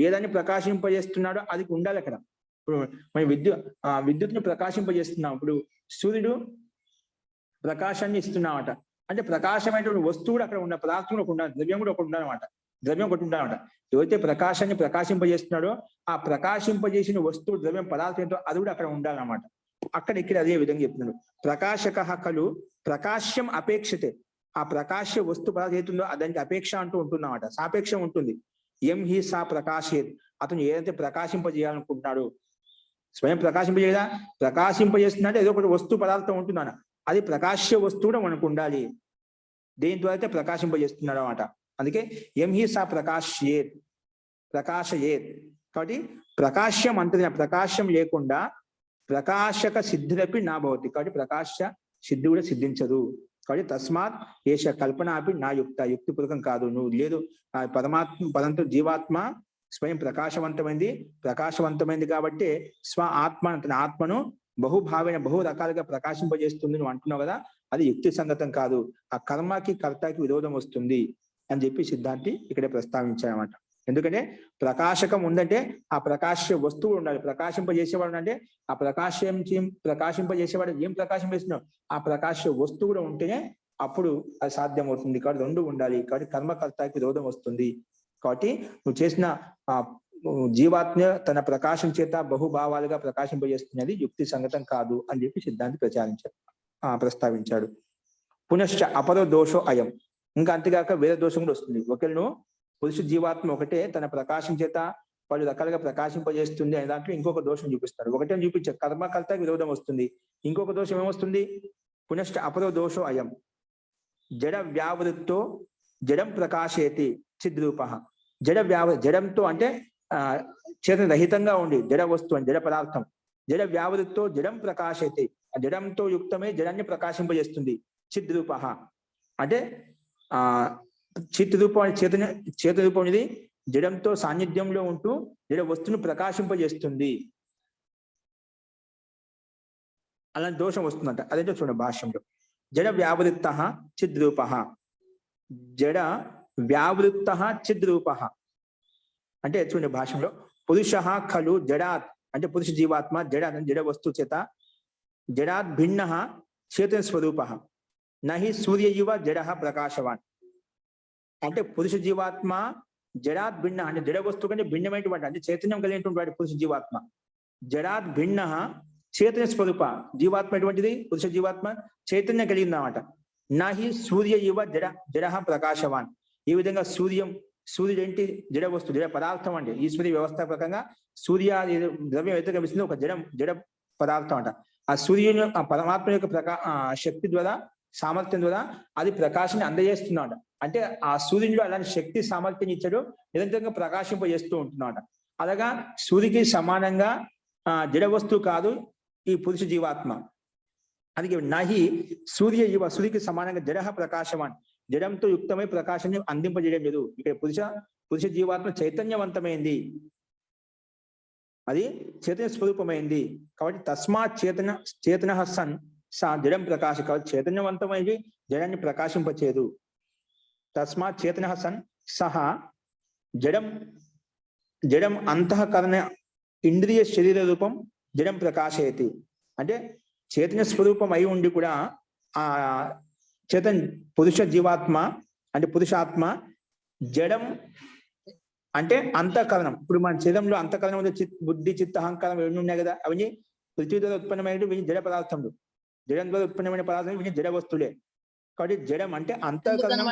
ఏదాన్ని ప్రకాశింపజేస్తున్నాడో అది ఉండాలి అక్కడ. ఇప్పుడు మనం విద్యుత్ను ప్రకాశింపజేస్తున్నాం. ఇప్పుడు సూర్యుడు ప్రకాశాన్ని ఇస్తున్నామట. అంటే ప్రకాశమైనటువంటి వస్తువు కూడా అక్కడ ఉన్న పదార్థం కూడా ఉండాలి, ద్రవ్యం కూడా ఒకటి ఉండాలన్నమాట. ద్రవ్యం ఒకటి ఉండాలన్నమాట. ఎవరైతే ప్రకాశాన్ని ప్రకాశింపజేస్తున్నాడో ఆ ప్రకాశింపజేసిన వస్తువు ద్రవ్యం పదార్థం ఏంటో అది కూడా అక్కడ ఉండాలన్నమాట. అక్కడ ఇక్కడ అదే విధంగా చెప్తున్నాడు. ప్రకాశక కలు ప్రకాశ్యం అపేక్షతే, ఆ ప్రకాశ వస్తు పదార్థం ఏతుందో దానికి అపేక్ష అంటూ ఉంటున్నమాట, సాపేక్షం ఉంటుంది. ఎం హి సా ప్రకాశేత్, అతను ఏదైతే ప్రకాశింపజేయాలనుకుంటున్నాడు, స్వయం ప్రకాశింపజేయదా, ప్రకాశింపజేస్తున్నట్టు ఏదో ఒకటి వస్తు పదార్థం ఉంటున్నాను, అది ప్రకాశ్య వస్తువు కూడా మనకు ఉండాలి. దేని ద్వారా అయితే ప్రకాశింపజేస్తున్నాడు అన్నమాట. అందుకే ఎం హి సా ప్రకాశయేత్, కాబట్టి ప్రకాశ్యం అంతది, ప్రకాశం లేకుండా ప్రకాశక సిద్ధిరపి నా భవతి. కాబట్టి ప్రకాశ సిద్ధి కూడా సిద్ధించదు. కాబట్టి తస్మాత్ ఏష కల్పన అపి నా యుక్త, యుక్తిపూర్వకం కాదు. నువ్వు లేదు పదంతో జీవాత్మ స్వయం ప్రకాశవంతమైంది కాబట్టి స్వ ఆత్మ తన ఆత్మను బహుభావైన బహు రకాలుగా ప్రకాశింపజేస్తుంది నువ్వు అంటున్నావు కదా, అది యుక్తి సంగతం కాదు. ఆ కర్మకి కర్తకి విరోధం వస్తుంది అని చెప్పి సిద్ధాంతి ఇక్కడే ప్రస్తావించారన్నమాట. ఎందుకంటే ప్రకాశకం ఉందంటే ఆ ప్రకాశ వస్తువు ఉండాలి, ప్రకాశింపజేసేవాడు అంటే ఆ ప్రకాశింపజేసేవాడు ఏం ప్రకాశింపజేస్తున్నావు, ఆ ప్రకాశ వస్తువు కూడా ఉంటేనే అప్పుడు అది సాధ్యం అవుతుంది. కాబట్టి రెండు ఉండాలి. కాబట్టి కర్మకర్తకి విరోధం వస్తుంది. కాబట్టి నువ్వు చేసిన ఆ జీవాత్మ తన ప్రకాశం చేత బహుభావాలుగా ప్రకాశింపజేస్తున్నది యుక్తి సంగతం కాదు అని చెప్పి సిద్ధాంతి ప్రస్తావించాడు. పునశ్చ అపర దోషో అయం, ఇంకా అంతేగాక వేరే దోషం కూడా వస్తుంది. ఒకళ్ళు పురుష జీవాత్మ ఒకటే తన ప్రకాశం చేత పలు రకాలుగా ప్రకాశింపజేస్తుంది అనే దాంట్లో ఇంకొక దోషం చూపిస్తారు. ఒకటే చూపించారు, కర్మకర్తకి విరోధం వస్తుంది. ఇంకొక దోషం ఏమొస్తుంది, పునశ్చ అపరో దోషో అయం జడ వ్యావృత్తో జడం ప్రకాశయతి చిద్రూప. జడంతో అంటే చేతన రహితంగా ఉండి జడ వస్తువు అని జడ పదార్థం, జడ వ్యావృత్తో జడం ప్రకాశయతి, ఆ జడంతో యుక్తమై జడాన్ని ప్రకాశింపజేస్తుంది. చిద్రూప అంటే చిత్ రూపం చేత రూపం ఇది జడంతో సాన్నిధ్యంలో ఉంటూ జడ వస్తువును ప్రకాశింపజేస్తుంది. అలాంటి దోషం వస్తుందంట. అదేంటో చూడండి భాష్యంలో, జడ వ్యావృత్త చిద్రూప, జడ వ్యావృత్త చిద్రూప అంటే చూడండి భాష్యంలో, పురుష ఖలు జడాత్ అంటే పురుష జీవాత్మ జడ వస్తువు చేత జడాత్ భిన్న చేతన స్వరూప నహి సూర్య ఇవ జడ ప్రకాశవాన్. అంటే పురుష జీవాత్మ జడాత్ భిన్న అంటే జడ వస్తువు కంటే భిన్నమైనటువంటి అంటే చైతన్యం కలిగినటువంటి పురుష జీవాత్మ. జడాత్ భిన్న చేతన స్వరూప, జీవాత్మ ఎటువంటిది, పురుష జీవాత్మ చైతన్యం కలిగింది అన్నమాట. నాహి సూర్య ఇవ జడ ప్రకాశవాన్. ఈ విధంగా సూర్యుడు ఏంటి, జడ వస్తువు జడ పదార్థం అంటే ఈశ్వరీ వ్యవస్థ ప్రకారంగా సూర్య ద్రవ్యం అయితే కనిపిస్తుంది ఒక జడ పదార్థం అంట. ఆ సూర్యుని ఆ పరమాత్మ యొక్క శక్తి ద్వారా సామర్థ్యం ద్వారా అది ప్రకాశాన్ని అందజేస్తున్నాడు. అంటే ఆ సూర్యుడిలో అలాంటి శక్తి సామర్థ్యం ఇచ్చాడు, నిరంతరంగా ప్రకాశింపజేస్తూ ఉంటున్నాడు. అలాగా సూర్యుడికి సమానంగా జడ వస్తువు కాదు ఈ పురుష జీవాత్మ. అందుకే నహి సూర్య ఇవ, సూర్యుడికి సమానంగా జడ ప్రకాశవాన్, జడంతో యుక్తమై ప్రకాశాన్ని అందింపజేయడం లేదు. ఇక్కడ పురుష జీవాత్మ చైతన్యవంతమైంది, అది చైతన్య స్వరూపమైంది. కాబట్టి తస్మాత్ చేతన సన్ సా జడం ప్రకాశ, కాబట్టి చైతన్యవంతమైంది జడాన్ని ప్రకాశింపచేదు. తస్మాత్ చేతన సన్ సహ జడం అంతఃకరణ ఇంద్రియ శరీర రూపం జడం ప్రకాశయతి అంటే చైతన్య స్వరూపం అయి ఉండి కూడా ఆ పురుష జీవాత్మ అంటే పురుషాత్మ జడం అంటే అంతఃకరణం. ఇప్పుడు మన శరీరంలో అంతఃకరణం బుద్ధి చిత్త అహంకారం ఇవన్నీ ఉన్నాయి కదా, అవన్నీ పృథ్వీ ద్వారా ఉత్పన్నమైన జడ పదార్థములు, జడం ద్వారా ఉత్పన్నమైన పదార్థం ఇవన్నీ జడ వస్తువులే. కాబట్టి జడం అంటే అంతఃకరణం.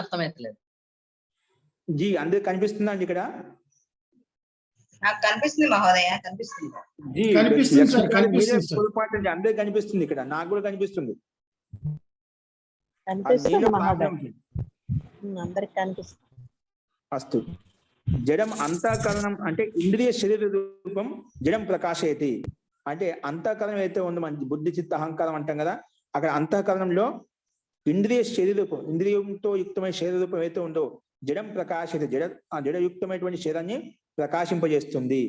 అర్థమవుతలేదు జీ అందరికి కనిపిస్తుందా అండి ఇక్కడ? నాకు కనిపిస్తుంది మహోదయ, కనిపిస్తుంది. అందరికి కనిపిస్తుంది ఇక్కడ, నాకు కూడా కనిపిస్తుంది. అస్తు. జడం అంతఃకరణం అంటే ఇంద్రియ శరీర రూపం జడం ప్రకాశయతి అంటే అంతఃకరణం అయితే ఉందో మన బుద్ధి చిత్త అహంకారం అంటాం కదా, అక్కడ అంతఃకరణంలో ఇంద్రియ శరీర రూపం, ఇంద్రియంతో యుక్తమైన శరీర రూపం అయితే ఉందో జడం ప్రకాశయతి, జడయుక్తమైనటువంటి శరీరాన్ని ప్రకాశింపజేస్తుంది.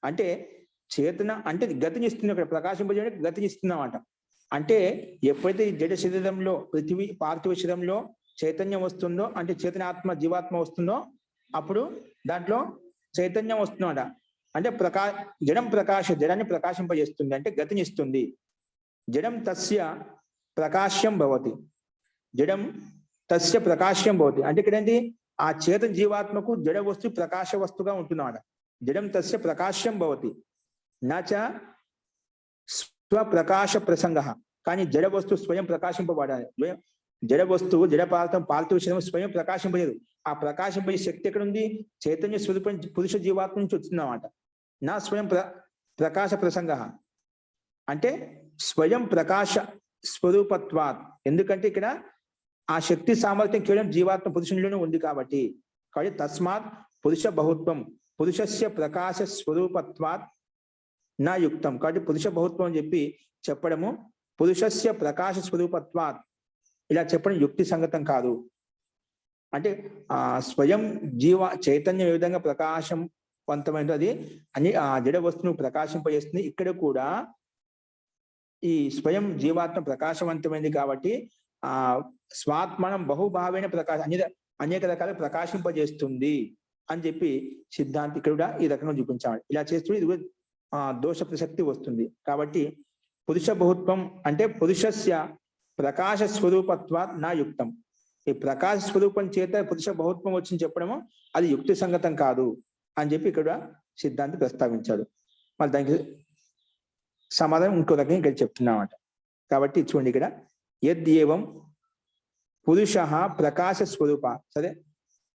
అంటే చేతన అంటే గతినిస్తుంది, అక్కడ ప్రకాశింపజేయడానికి గతినిస్తుందన్నమాట. అంటే ఎప్పుడైతే ఈ జడ శరీరంలో పృథివీ పార్థివ శరీరంలో చైతన్యం వస్తుందో అంటే చైతన్యాత్మ జీవాత్మ వస్తుందో అప్పుడు దాంట్లో చైతన్యం వస్తుందన్నమాట. అంటే జడం జడాన్ని ప్రకాశింపజేస్తుంది అంటే గతినిస్తుంది. జడం తస్య ప్రకాశ్యం భవతి, జడం తస్య ప్రకాశ్యం భవతి అంటే ఇక్కడ ఏంటి, ఆ చేతన జీవాత్మకు జడ వస్తు ప్రకాశ వస్తుగా ఉంటున్నాడు. జడం తస్య ప్రకాశ్యం భవతి నచ స్వప్రకాశ ప్రసంగ, కానీ జడ వస్తువు స్వయం ప్రకాశింపబడాలి. జడ వస్తువు జడ పదార్థం పార్థివ శరీరం స్వయం ప్రకాశింపలేదు. ఆ ప్రకాశింపే శక్తి ఎక్కడ ఉంది? చైతన్య స్వరూపం పురుష జీవాత్మ నుంచి వచ్చిందన్నమాట. నా స్వయం ప్రకాశ ప్రసంగ అంటే స్వయం ప్రకాశ స్వరూపత్వాత్, ఎందుకంటే ఇక్కడ ఆ శక్తి సామర్థ్యం కేవలం జీవాత్మ పురుషునిలోనే ఉంది కాబట్టి. కాబట్టి తస్మాత్ పురుష బహుత్వం పురుషస్య ప్రకాశ స్వరూపత్వాత్ నా యుక్తం. కాబట్టి పురుష బహుత్వం అని చెప్పి చెప్పడము పురుషస్య ప్రకాశ స్వరూపత్వాత్ ఇలా చెప్పడం యుక్తి సంగతం కాదు. అంటే స్వయం జీవ చైతన్యం ఏ విధంగా ప్రకాశవంతమైనది అది అని ఆ జడ వస్తువును ప్రకాశింపజేస్తుంది. ఇక్కడ కూడా ఈ స్వయం జీవాత్మ ప్రకాశవంతమైంది కాబట్టి ఆ స్వాత్మనం బహుభావైన అనేక రకాల ప్రకాశింపజేస్తుంది అని చెప్పి సిద్ధాంతి ఇక్కడ కూడా ఈ రకంగా చూపించాలి. ఇలా చేస్తూ ఇది దోష ప్రసక్తి వస్తుంది. కాబట్టి పురుష బహుత్వం అంటే పురుషస్య ప్రకాశ స్వరూపత్వాత్ నా యుక్తం. ఈ ప్రకాశ స్వరూపం చేత పురుష బహుత్వం వచ్చింది చెప్పడము అది యుక్తి సంగతం కాదు అని చెప్పి ఇక్కడ సిద్ధాంతి ప్రస్తావించాడు. మరి దానికి సమాధానం ఇంకో రకంగా ఇక్కడ చెప్తున్నామట. కాబట్టి చూడండి ఇక్కడ యద్యేవం పురుష ప్రకాశ స్వరూప, సరే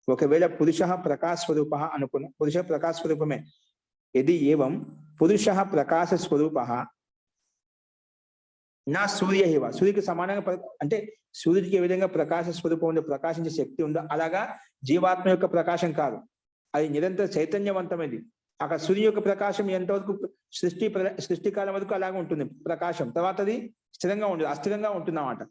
ఒకవేళ పురుష ప్రకాశ స్వరూప అనుకున్న పురుష ప్రకాశ స్వరూపమే. యది ఏవం పురుష ప్రకాశ స్వరూప నా సూర్య ఇవ, సూర్యుడికి సమానంగా అంటే సూర్యుడికి ఏ విధంగా ప్రకాశ స్వరూపం ఉందో ప్రకాశించే శక్తి ఉందో అలాగా జీవాత్మ యొక్క ప్రకాశం కాదు, అది నిరంతర చైతన్యవంతమైంది. అక్కడ సూర్యు యొక్క ప్రకాశం ఎంతవరకు సృష్టికాలం వరకు అలాగే ఉంటుంది ప్రకాశం, తర్వాత అది స్థిరంగా ఉండదు, అస్థిరంగా ఉంటుందన్నమాట.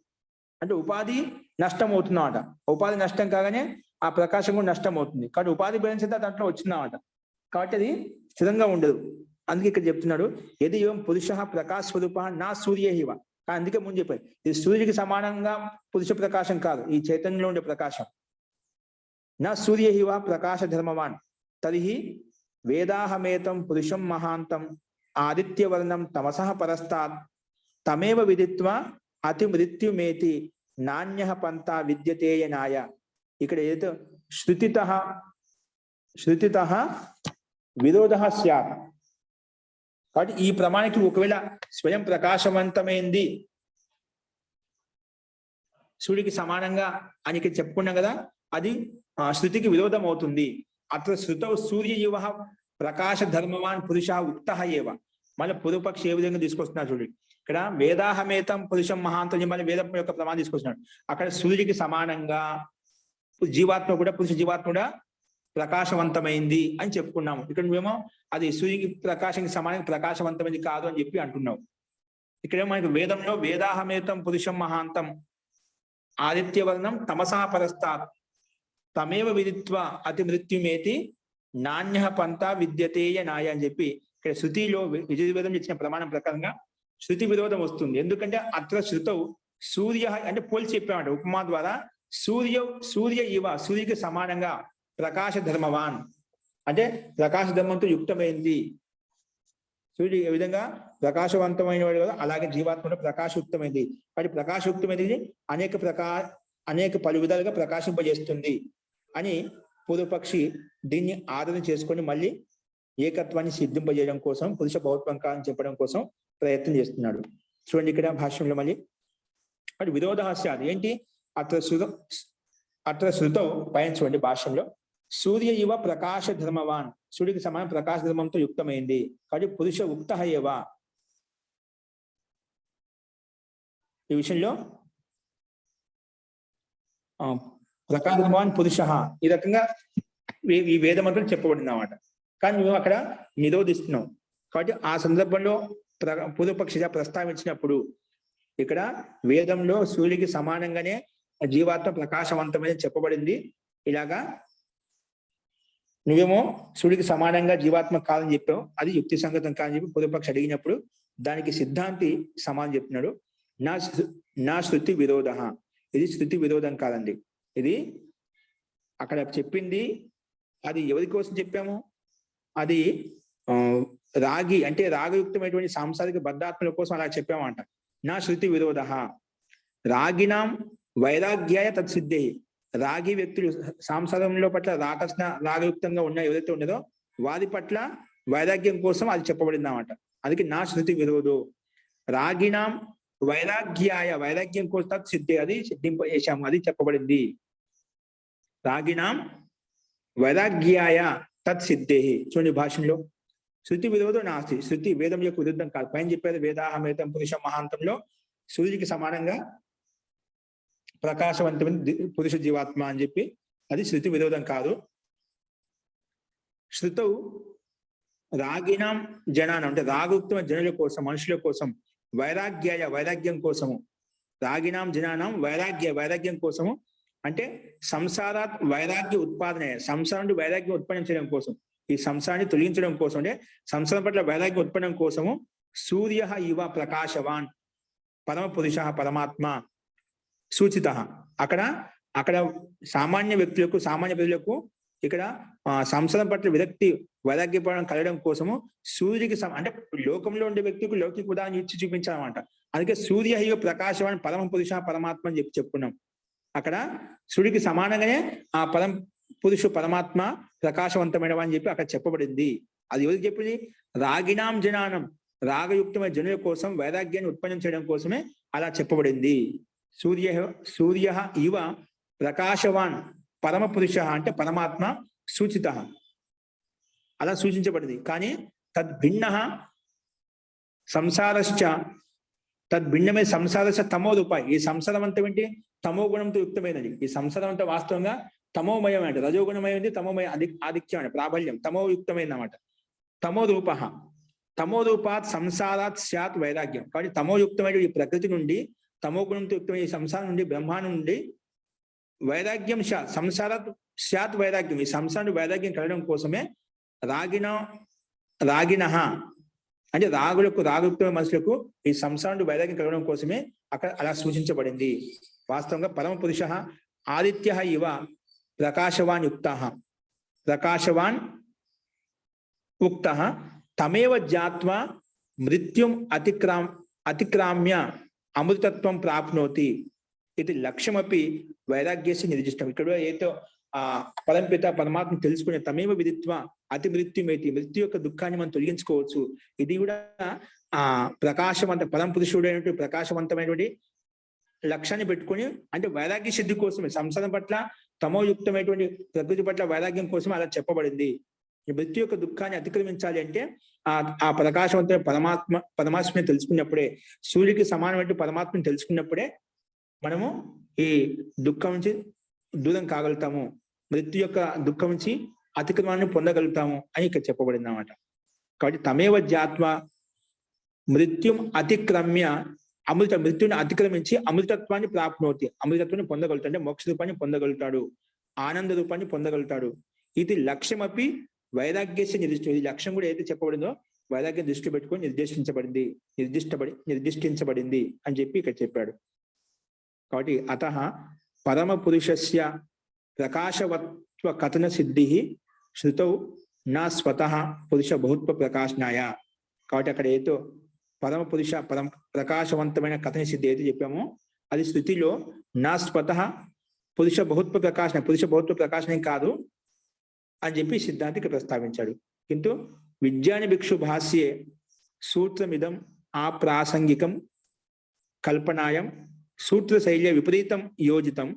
అంటే ఉపాధి నష్టం అవుతుందన్నమాట. ఉపాధి నష్టం కాగానే ఆ ప్రకాశం కూడా నష్టం అవుతుంది. కాబట్టి ఉపాధి భరించేదా దాంట్లో వచ్చిందన్నమాట. కాబట్టి అది స్థిరంగా ఉండదు. అందుకే ఇక్కడ చెప్తున్నాడు యది ఏం పురుష ప్రకాశ స్వరూప నా సూర్య హివ. అందుకే ముందు చెప్పారు ఇది సూర్యుడికి సమానంగా పురుష ప్రకాశం కాదు, ఈ చైతన్యంలో ఉండే ప్రకాశం. నా సూర్య హివ ప్రకాశ ధర్మవాన్ తరిహి వేదాహమేతం పురుషం మహాంతం ఆదిత్యవర్ణం తమసః పరస్తాత్ తమేవ విదిత్వా అతి మృత్యుమేతి నాణ్య పంత విద్యతేయనాయ. ఇక్కడ ఏదో శృతిత విరోధ స్యాత్. కాబట్టి ఈ ప్రమాణికి ఒకవేళ స్వయం ప్రకాశవంతమైంది సూర్యుడికి సమానంగా అని ఇక్కడ చెప్పుకున్నాం కదా, అది శృతికి విరోధం అవుతుంది. అత్ర శృతౌ సూర్య యువ ప్రకాశ ధర్మవాన్ పురుష ఉక్త ఏవ. మళ్ళీ పూర్వపక్షి ఏ విధంగా తీసుకొస్తున్నాడు చూడండి. ఇక్కడ వేదాహమేతం పురుషం మహాంతం మళ్ళీ వేదం యొక్క ప్రమాణం తీసుకొస్తున్నాడు. అక్కడ సూర్యుడికి సమానంగా జీవాత్మ కూడా పురుష జీవాత్మ కూడా ప్రకాశవంతమైంది అని చెప్పుకున్నాము. ఇక్కడ నువ్వేమో అది సూర్యుడికి ప్రకాశానికి సమానంగా ప్రకాశవంతమైంది కాదు అని చెప్పి అంటున్నావు. ఇక్కడేమో మనకి వేదంలో వేదాహమేతం పురుషం మహాంతం ఆదిత్యవర్ణం తమసా పరస్తాత్ తమేవ విదిత్వ అతి మృత్యుమేతి నాణ్య పంత విద్యతేయ నాయ అని చెప్పి ఇక్కడ శృతిలో యజుర్వేదం ఇచ్చిన ప్రమాణం ప్రకారంగా శృతి విరోధం వస్తుంది. ఎందుకంటే అత్ర శృతౌ సూర్య అంటే పోల్చి చెప్పామంట ఉపమా ద్వారా సూర్య ఇవ సూర్యుడికి సమానంగా ప్రకాశ ధర్మవాన్ అంటే ప్రకాశ ధర్మంతో యుక్తమైంది. సూర్యుడు ఏ విధంగా ప్రకాశవంతమైన వాడు కదా, అలాగే జీవాత్మ ప్రకాశయుక్తమైంది. కాబట్టి ప్రకాశయుక్తమైనది అనేక పలు విధాలుగా ప్రకాశింపజేస్తుంది అని పూర్వపక్షి దీన్ని ఆదరణ చేసుకొని మళ్ళీ ఏకత్వాన్ని సిద్ధింపజేయడం కోసం, పురుష బహుత్వం కాదని చెప్పడం కోసం ప్రయత్నం చేస్తున్నాడు. చూడండి ఇక్కడ భాష్యంలో మళ్ళీ అంటే విరోధహాస్యాది ఏంటి అత్ర శృతౌ పైన చూడండి భాష్యంలో సూర్య ఇవ ప్రకాశ ధర్మవాన్, సూర్యుడికి సమాన ప్రకాశ ధర్మంతో యుక్తమైంది. కాబట్టి పురుష ఉక్త ఏవ. ఈ విషయంలో ప్రకాశ ధర్మవాన్ పురుష ఈ రకంగా ఈ వేదమంత్రం చెప్పబడింది అన్నమాట. కానీ మేము అక్కడ నిరోధిస్తున్నాం. కాబట్టి ఆ సందర్భంలో పూర్వపక్షిగా ప్రస్తావించినప్పుడు ఇక్కడ వేదంలో సూర్యుడికి సమానంగానే జీవాత్మ ప్రకాశవంతమైన చెప్పబడింది. ఇలాగా నువ్వేమో సూర్యుడికి సమానంగా జీవాత్మ కాదని చెప్పావు, అది యుక్తి సంగతం కాదని చెప్పి పూర్వపక్షి అడిగినప్పుడు దానికి సిద్ధాంతి సమానం చెప్తున్నాడు. నా శృతి విరోధ, ఇది శృతి విరోధం కాదండి. ఇది అక్కడ చెప్పింది అది ఎవరి కోసం చెప్పాము, అది రాగి అంటే రాగయుక్తమైనటువంటి సాంసారిక బద్ధాత్మల కోసం అలా చెప్పామంట. నా శృతి విరోధ రాగినాం వైరాగ్యాయ తత్సిద్ధి. రాగి వ్యక్తులు సాంసారంలో పట్ల రాగయుక్తంగా ఉన్న ఎవరైతే ఉన్నదో వారి పట్ల వైరాగ్యం కోసం అది చెప్పబడింది అన్నమాట. అందుకే నా శృతి విరోధో రాగినాం వైరాగ్యాయ, వైరాగ్యం కోసం తత్సిద్ధి, అది సిద్ధింపజేశాము, అది చెప్పబడింది. రాగినాం వైరాగ్యాయ తత్సిద్ధి. చూడండి భాషలో శృతి విరోధం నాస్తి. శృతి వేదం యొక్క విరుద్ధం కాదు. పైన చెప్పేది వేదాహమేతం పురుష మహాంతంలో సూర్యుడికి సమానంగా ప్రకాశవంతమైన పురుష జీవాత్మ అని చెప్పి అది శృతి విరోధం కాదు. శృతౌ రాగినాం జనానం అంటే రాగయుక్తమైన జనుల కోసం, మనుషుల కోసం, వైరాగ్యాయ వైరాగ్యం కోసము, రాగినాం జనానం వైరాగ్యం కోసము అంటే సంసారాత్ వైరాగ్య ఉత్పాదన, సంసారం నుండి వైరాగ్యం ఉత్పన్నం చేయడం కోసం, ఈ సంసారాన్ని తొలగించడం కోసం, అంటే సంసారం పట్ల వైరాగ్యం ఉత్పన్నం కోసము సూర్య ఇవ ప్రకాశవాన్ పరమ పురుష పరమాత్మ సూచిత. అక్కడ సామాన్య వ్యక్తులకు, సామాన్య ప్రజలకు ఇక్కడ సంసారం పట్ల విరక్తి వైరాగ్యపడం కలగడం కోసము సూర్యుడికి అంటే లోకంలో ఉండే వ్యక్తికి లౌకిక ఉదాహరణ ఇచ్చి చూపించాలన్నమాట. అందుకే సూర్య ఇవ ప్రకాశవాన్ పరమ పురుష పరమాత్మ అని చెప్పుకున్నాం. అక్కడ సూర్యుడికి సమానంగానే ఆ పరమ పురుషు పరమాత్మ ప్రకాశవంతమైన అని చెప్పి అక్కడ చెప్పబడింది. అది ఎవరికి చెప్పింది? రాగినాం జనానం, రాగయుక్తమైన జనుల కోసం వైరాగ్యాన్ని ఉత్పన్నం చేయడం కోసమే అలా చెప్పబడింది. సూర్య ఇవ ప్రకాశవాన్ పరమ పురుష అంటే పరమాత్మ సూచిత, అలా సూచించబడింది. కానీ తద్భిన్న సంసారశ్చ, తద్భిన్నమే సంసారశ్చ తమో రూప. ఈ సంసారం అంతా ఏంటి? తమో గుణంతో యుక్తమైనది. ఈ సంసారం అంతా వాస్తవంగా తమోమయం అంటే రజోగుణమైనది, తమోమయ ఆధిక్యం అంటే ప్రాబల్యం, తమో యుక్తమైనది అన్నమాట. తమో రూప, తమో రూపాత్ సంసారాత్ స్యాత్ వైరాగ్యం. కాబట్టి తమోయుక్తమైన ఈ ప్రకృతి నుండి, తమో గుణంతో యుక్తమైన ఈ సంసారం నుండి, బ్రహ్మాండం నుండి వైరాగ్యం సంసారాత్ స్యాత్ వైరాగ్యం, ఈ సంసారం వైరాగ్యం కలగడం కోసమే రాగిన అంటే రాగయుక్తమైన మనుషులకు ఈ సంసారం వైరాగ్యం కలగడం కోసమే అక్కడ అలా సూచించబడింది. వాస్తవంగా పరమ పురుష ఆదిత్య ఇవ ప్రకాశవాన్ యుక్త, ప్రకాశవాన్ ఉక్త తమేవ జాత్వా మృత్యుం అతిక్రామ్య అమృతత్వం ప్రాప్నోతి. ఇది లక్ష్యమపి వైరాగ్యస్య నిర్దిష్టం. ఇక్కడ ఏదో పరంపిత పరమాత్మ తెలుసుకునే తమేవ విదిత్వ అతి మృత్యుమేతి, మృత్యు యొక్క దుఃఖాన్ని మనం తొలగించుకోవచ్చు. ఇది కూడా ప్రకాశవంత పరం పురుషుడైనటువంటి ప్రకాశవంతమైనటువంటి లక్ష్యాన్ని పెట్టుకొని, అంటే వైరాగ్య సిద్ధి కోసమే, సంసారం పట్ల తమోయుక్తమైనటువంటి ప్రకృతి పట్ల వైరాగ్యం కోసం అలా చెప్పబడింది. ఈ మృత్యు యొక్క దుఃఖాన్ని అతిక్రమించాలి అంటే ఆ ప్రకాశవంతమైన పరమాత్మని తెలుసుకున్నప్పుడే, సూర్యుడికి సమానమైన పరమాత్మని తెలుసుకున్నప్పుడే మనము ఈ దుఃఖం నుంచి దూరం కాగలుగుతాము, మృత్యు యొక్క దుఃఖం నుంచి అతిక్రమాన్ని పొందగలుగుతాము అని ఇక్కడ చెప్పబడింది అన్నమాట. కాబట్టి తమేవ జాత్వ మృత్యుం అతిక్రమ్య మృత్యుని అతిక్రమించి అమృతత్వాన్ని ప్రాప్నోతి, అమృతత్వాన్ని పొందగలుగుతాడు, అంటే మోక్ష రూపాన్ని పొందగలుగుతాడు, ఆనంద రూపాన్ని పొందగలుగుతాడు. ఇది లక్ష్యమపి వైరాగ్యస్య నిర్దిష్టం. ఇది లక్ష్యం కూడా ఏదైతే చెప్పబడిందో వైరాగ్యం దృష్టి పెట్టుకొని నిర్దిష్టించబడింది అని చెప్పి ఇక్కడ చెప్పాడు. కాబట్టి అతః పరమ పురుషస్య ప్రకాశవత్వ కథన సిద్ధి శృతౌ నా స్వతః పురుష బహుత్వ ప్రకాశనాయ. కాబట్టి అక్కడ ఏదో పరమ పురుష పరమ ప్రకాశవంతమైన కథని సిద్ధి ఏదో చెప్పామో అది శృతిలో నా స్వతః పురుష బహుత్వ ప్రకాశన, పురుష బహుత్వ ప్రకాశనం కాదు అని చెప్పి సిద్ధాంతికి ప్రస్తావించాడు. కింద విజ్ఞాని భిక్షు భాష్యే సూత్రమిదం ఆప్రాసంగికం కల్పనాయం సూత్ర శైల్య విపరీతం యోజితం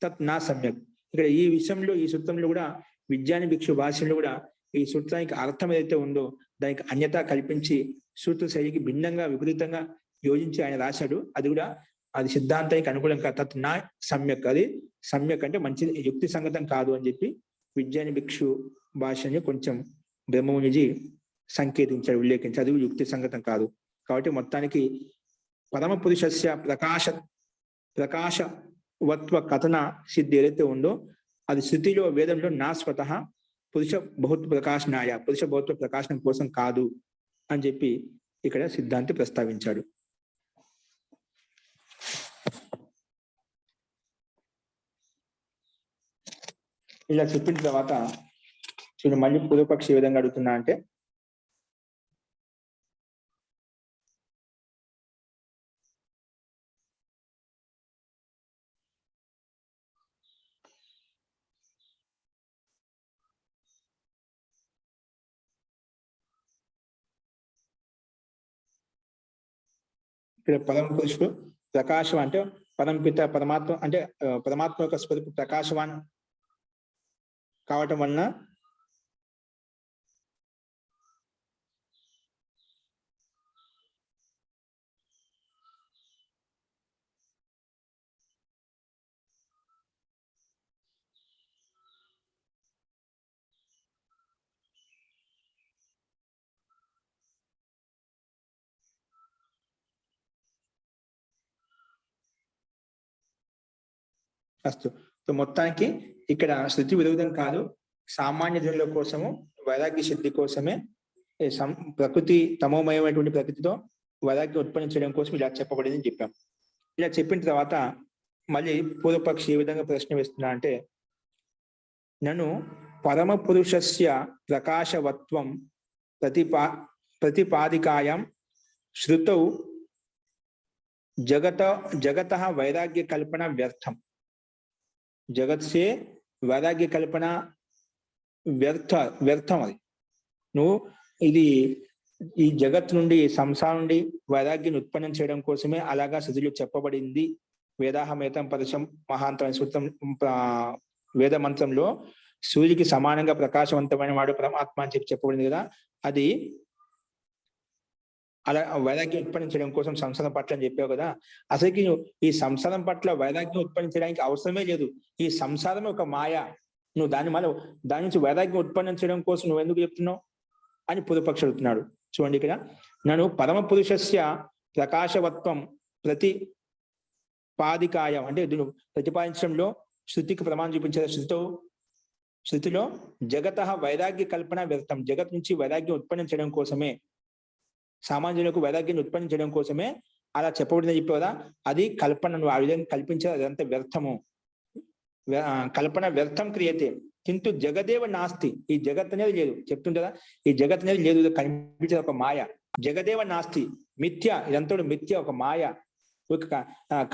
తత్ నా సమ్యక్. ఇక్కడ ఈ విషయంలో ఈ సూత్రంలో కూడా విజ్ఞాని భిక్షు భాష్యంలో కూడా ఈ సూత్రానికి అర్థం ఏదైతే ఉందో దానికి అన్యత కల్పించి సూత్ర శైలికి భిన్నంగా విపరీతంగా యోజించి ఆయన రాశాడు. అది కూడా అది సిద్ధాంతానికి అనుకూలంగా తత్ నా సమ్యక్, అది సమ్యక్ అంటే మంచి యుక్తి సంగతం కాదు అని చెప్పి విజ్ఞాని భిక్షు భాషని కొంచెం బ్రహ్మమునిజీ సంకేతించాడు, ఉల్లేఖించాడు. అది యుక్తి సంగతం కాదు. కాబట్టి మొత్తానికి పరమ పురుషస్య ప్రకాశవత్వ కథన సిద్ధి ఏదైతే ఉందో అది శృతిలో వేదంలో నా స్వతః పురుష బహుత్వ ప్రకాశనాయ, పురుష బహుత్వ ప్రకాశనం కోసం కాదు అని చెప్పి ఇక్కడ సిద్ధాంతి ప్రస్తావించాడు. ఇలా చెప్పిన తర్వాత చూడు మళ్ళీ పూర్వపక్షి ఏ విధంగా అడుగుతున్నా అంటే ఇక్కడ పరమ పురుషుడు ప్రకాశం అంటే పరంపిత పరమాత్మ అంటే పరమాత్మ యొక్క స్వరూప ప్రకాశవాన్ కావటం వలన అస్తు. సో మొత్తానికి ఇక్కడ శృతి విరోధం కాదు, సామాన్య జనుల కోసము వైరాగ్య సిద్ధి కోసమే ప్రకృతి తమోమయమైనటువంటి ప్రకృతితో వైరాగ్యం ఉత్పన్నం చేయడం కోసం ఇలా చెప్పబడింది అని చెప్పాం. ఇలా చెప్పిన తర్వాత మళ్ళీ పూర్వపక్షి ఏ విధంగా ప్రశ్న వేస్తున్నా అంటే నన్ను పరమ పురుషస్య ప్రకాశవత్వం ప్రతిపాదికాయాం శృతౌ జగత వైరాగ్య కల్పన వ్యర్థం. జగత్సే వైరాగ్య కల్పన వ్యర్థం. అది నువ్వు ఇది ఈ జగత్ నుండి సంసారం నుండి వైరాగ్యాన్ని ఉత్పన్నం చేయడం కోసమే అలాగా శృతిలో చెప్పబడింది. వేదాహమేతం పదశం మహాంతరం సూత్రం వేద మంత్రంలో సూర్యుడికి సమానంగా ప్రకాశవంతమైన వాడు పరమాత్మ అని చెప్పి చెప్పబడింది కదా, అది అలా వైరాగ్యం ఉత్పన్నించడం కోసం సంసారం పట్ల అని చెప్పావు కదా. అసలుకి ఈ సంసారం పట్ల వైరాగ్యం ఉత్పన్నించడానికి అవసరమే లేదు. ఈ సంసారం ఒక మాయ. నువ్వు దాని నుంచి వైరాగ్యం ఉత్పన్నం చేయడం కోసం నువ్వు ఎందుకు చెప్తున్నావు అని పూర్వపక్షి అడుగుతున్నాడు. చూడండి ఇక్కడ నన్ను పరమ పురుషస్య ప్రకాశవత్వం ప్రతిపాదికాయం అంటే దీన్ని ప్రతిపాదించడంలో శృతికి ప్రమాణం చూపించే శృతిలో జగత వైరాగ్య కల్పన వ్యర్థం. జగత్ నుంచి వైరాగ్యం ఉత్పన్నం చేయడం కోసమే, సామాన్యులకు వైరాగ్యాన్ని ఉత్పన్నం చేయడం కోసమే అలా చెప్పబడిందని చెప్పావు కదా, అది కల్పన. నువ్వు ఆ విధంగా కల్పించేది అదంతా వ్యర్థము. కల్పన వ్యర్థం క్రియతే కింటు జగదేవ నాస్తి. ఈ జగత్ అనేది లేదు చెప్తుంటదా, ఈ జగత్ అనేది లేదు, కనిపించేది ఒక మాయ. జగదేవ నాస్తి మిథ్య, ఇదంతా మిథ్య, ఒక మాయ. ఒక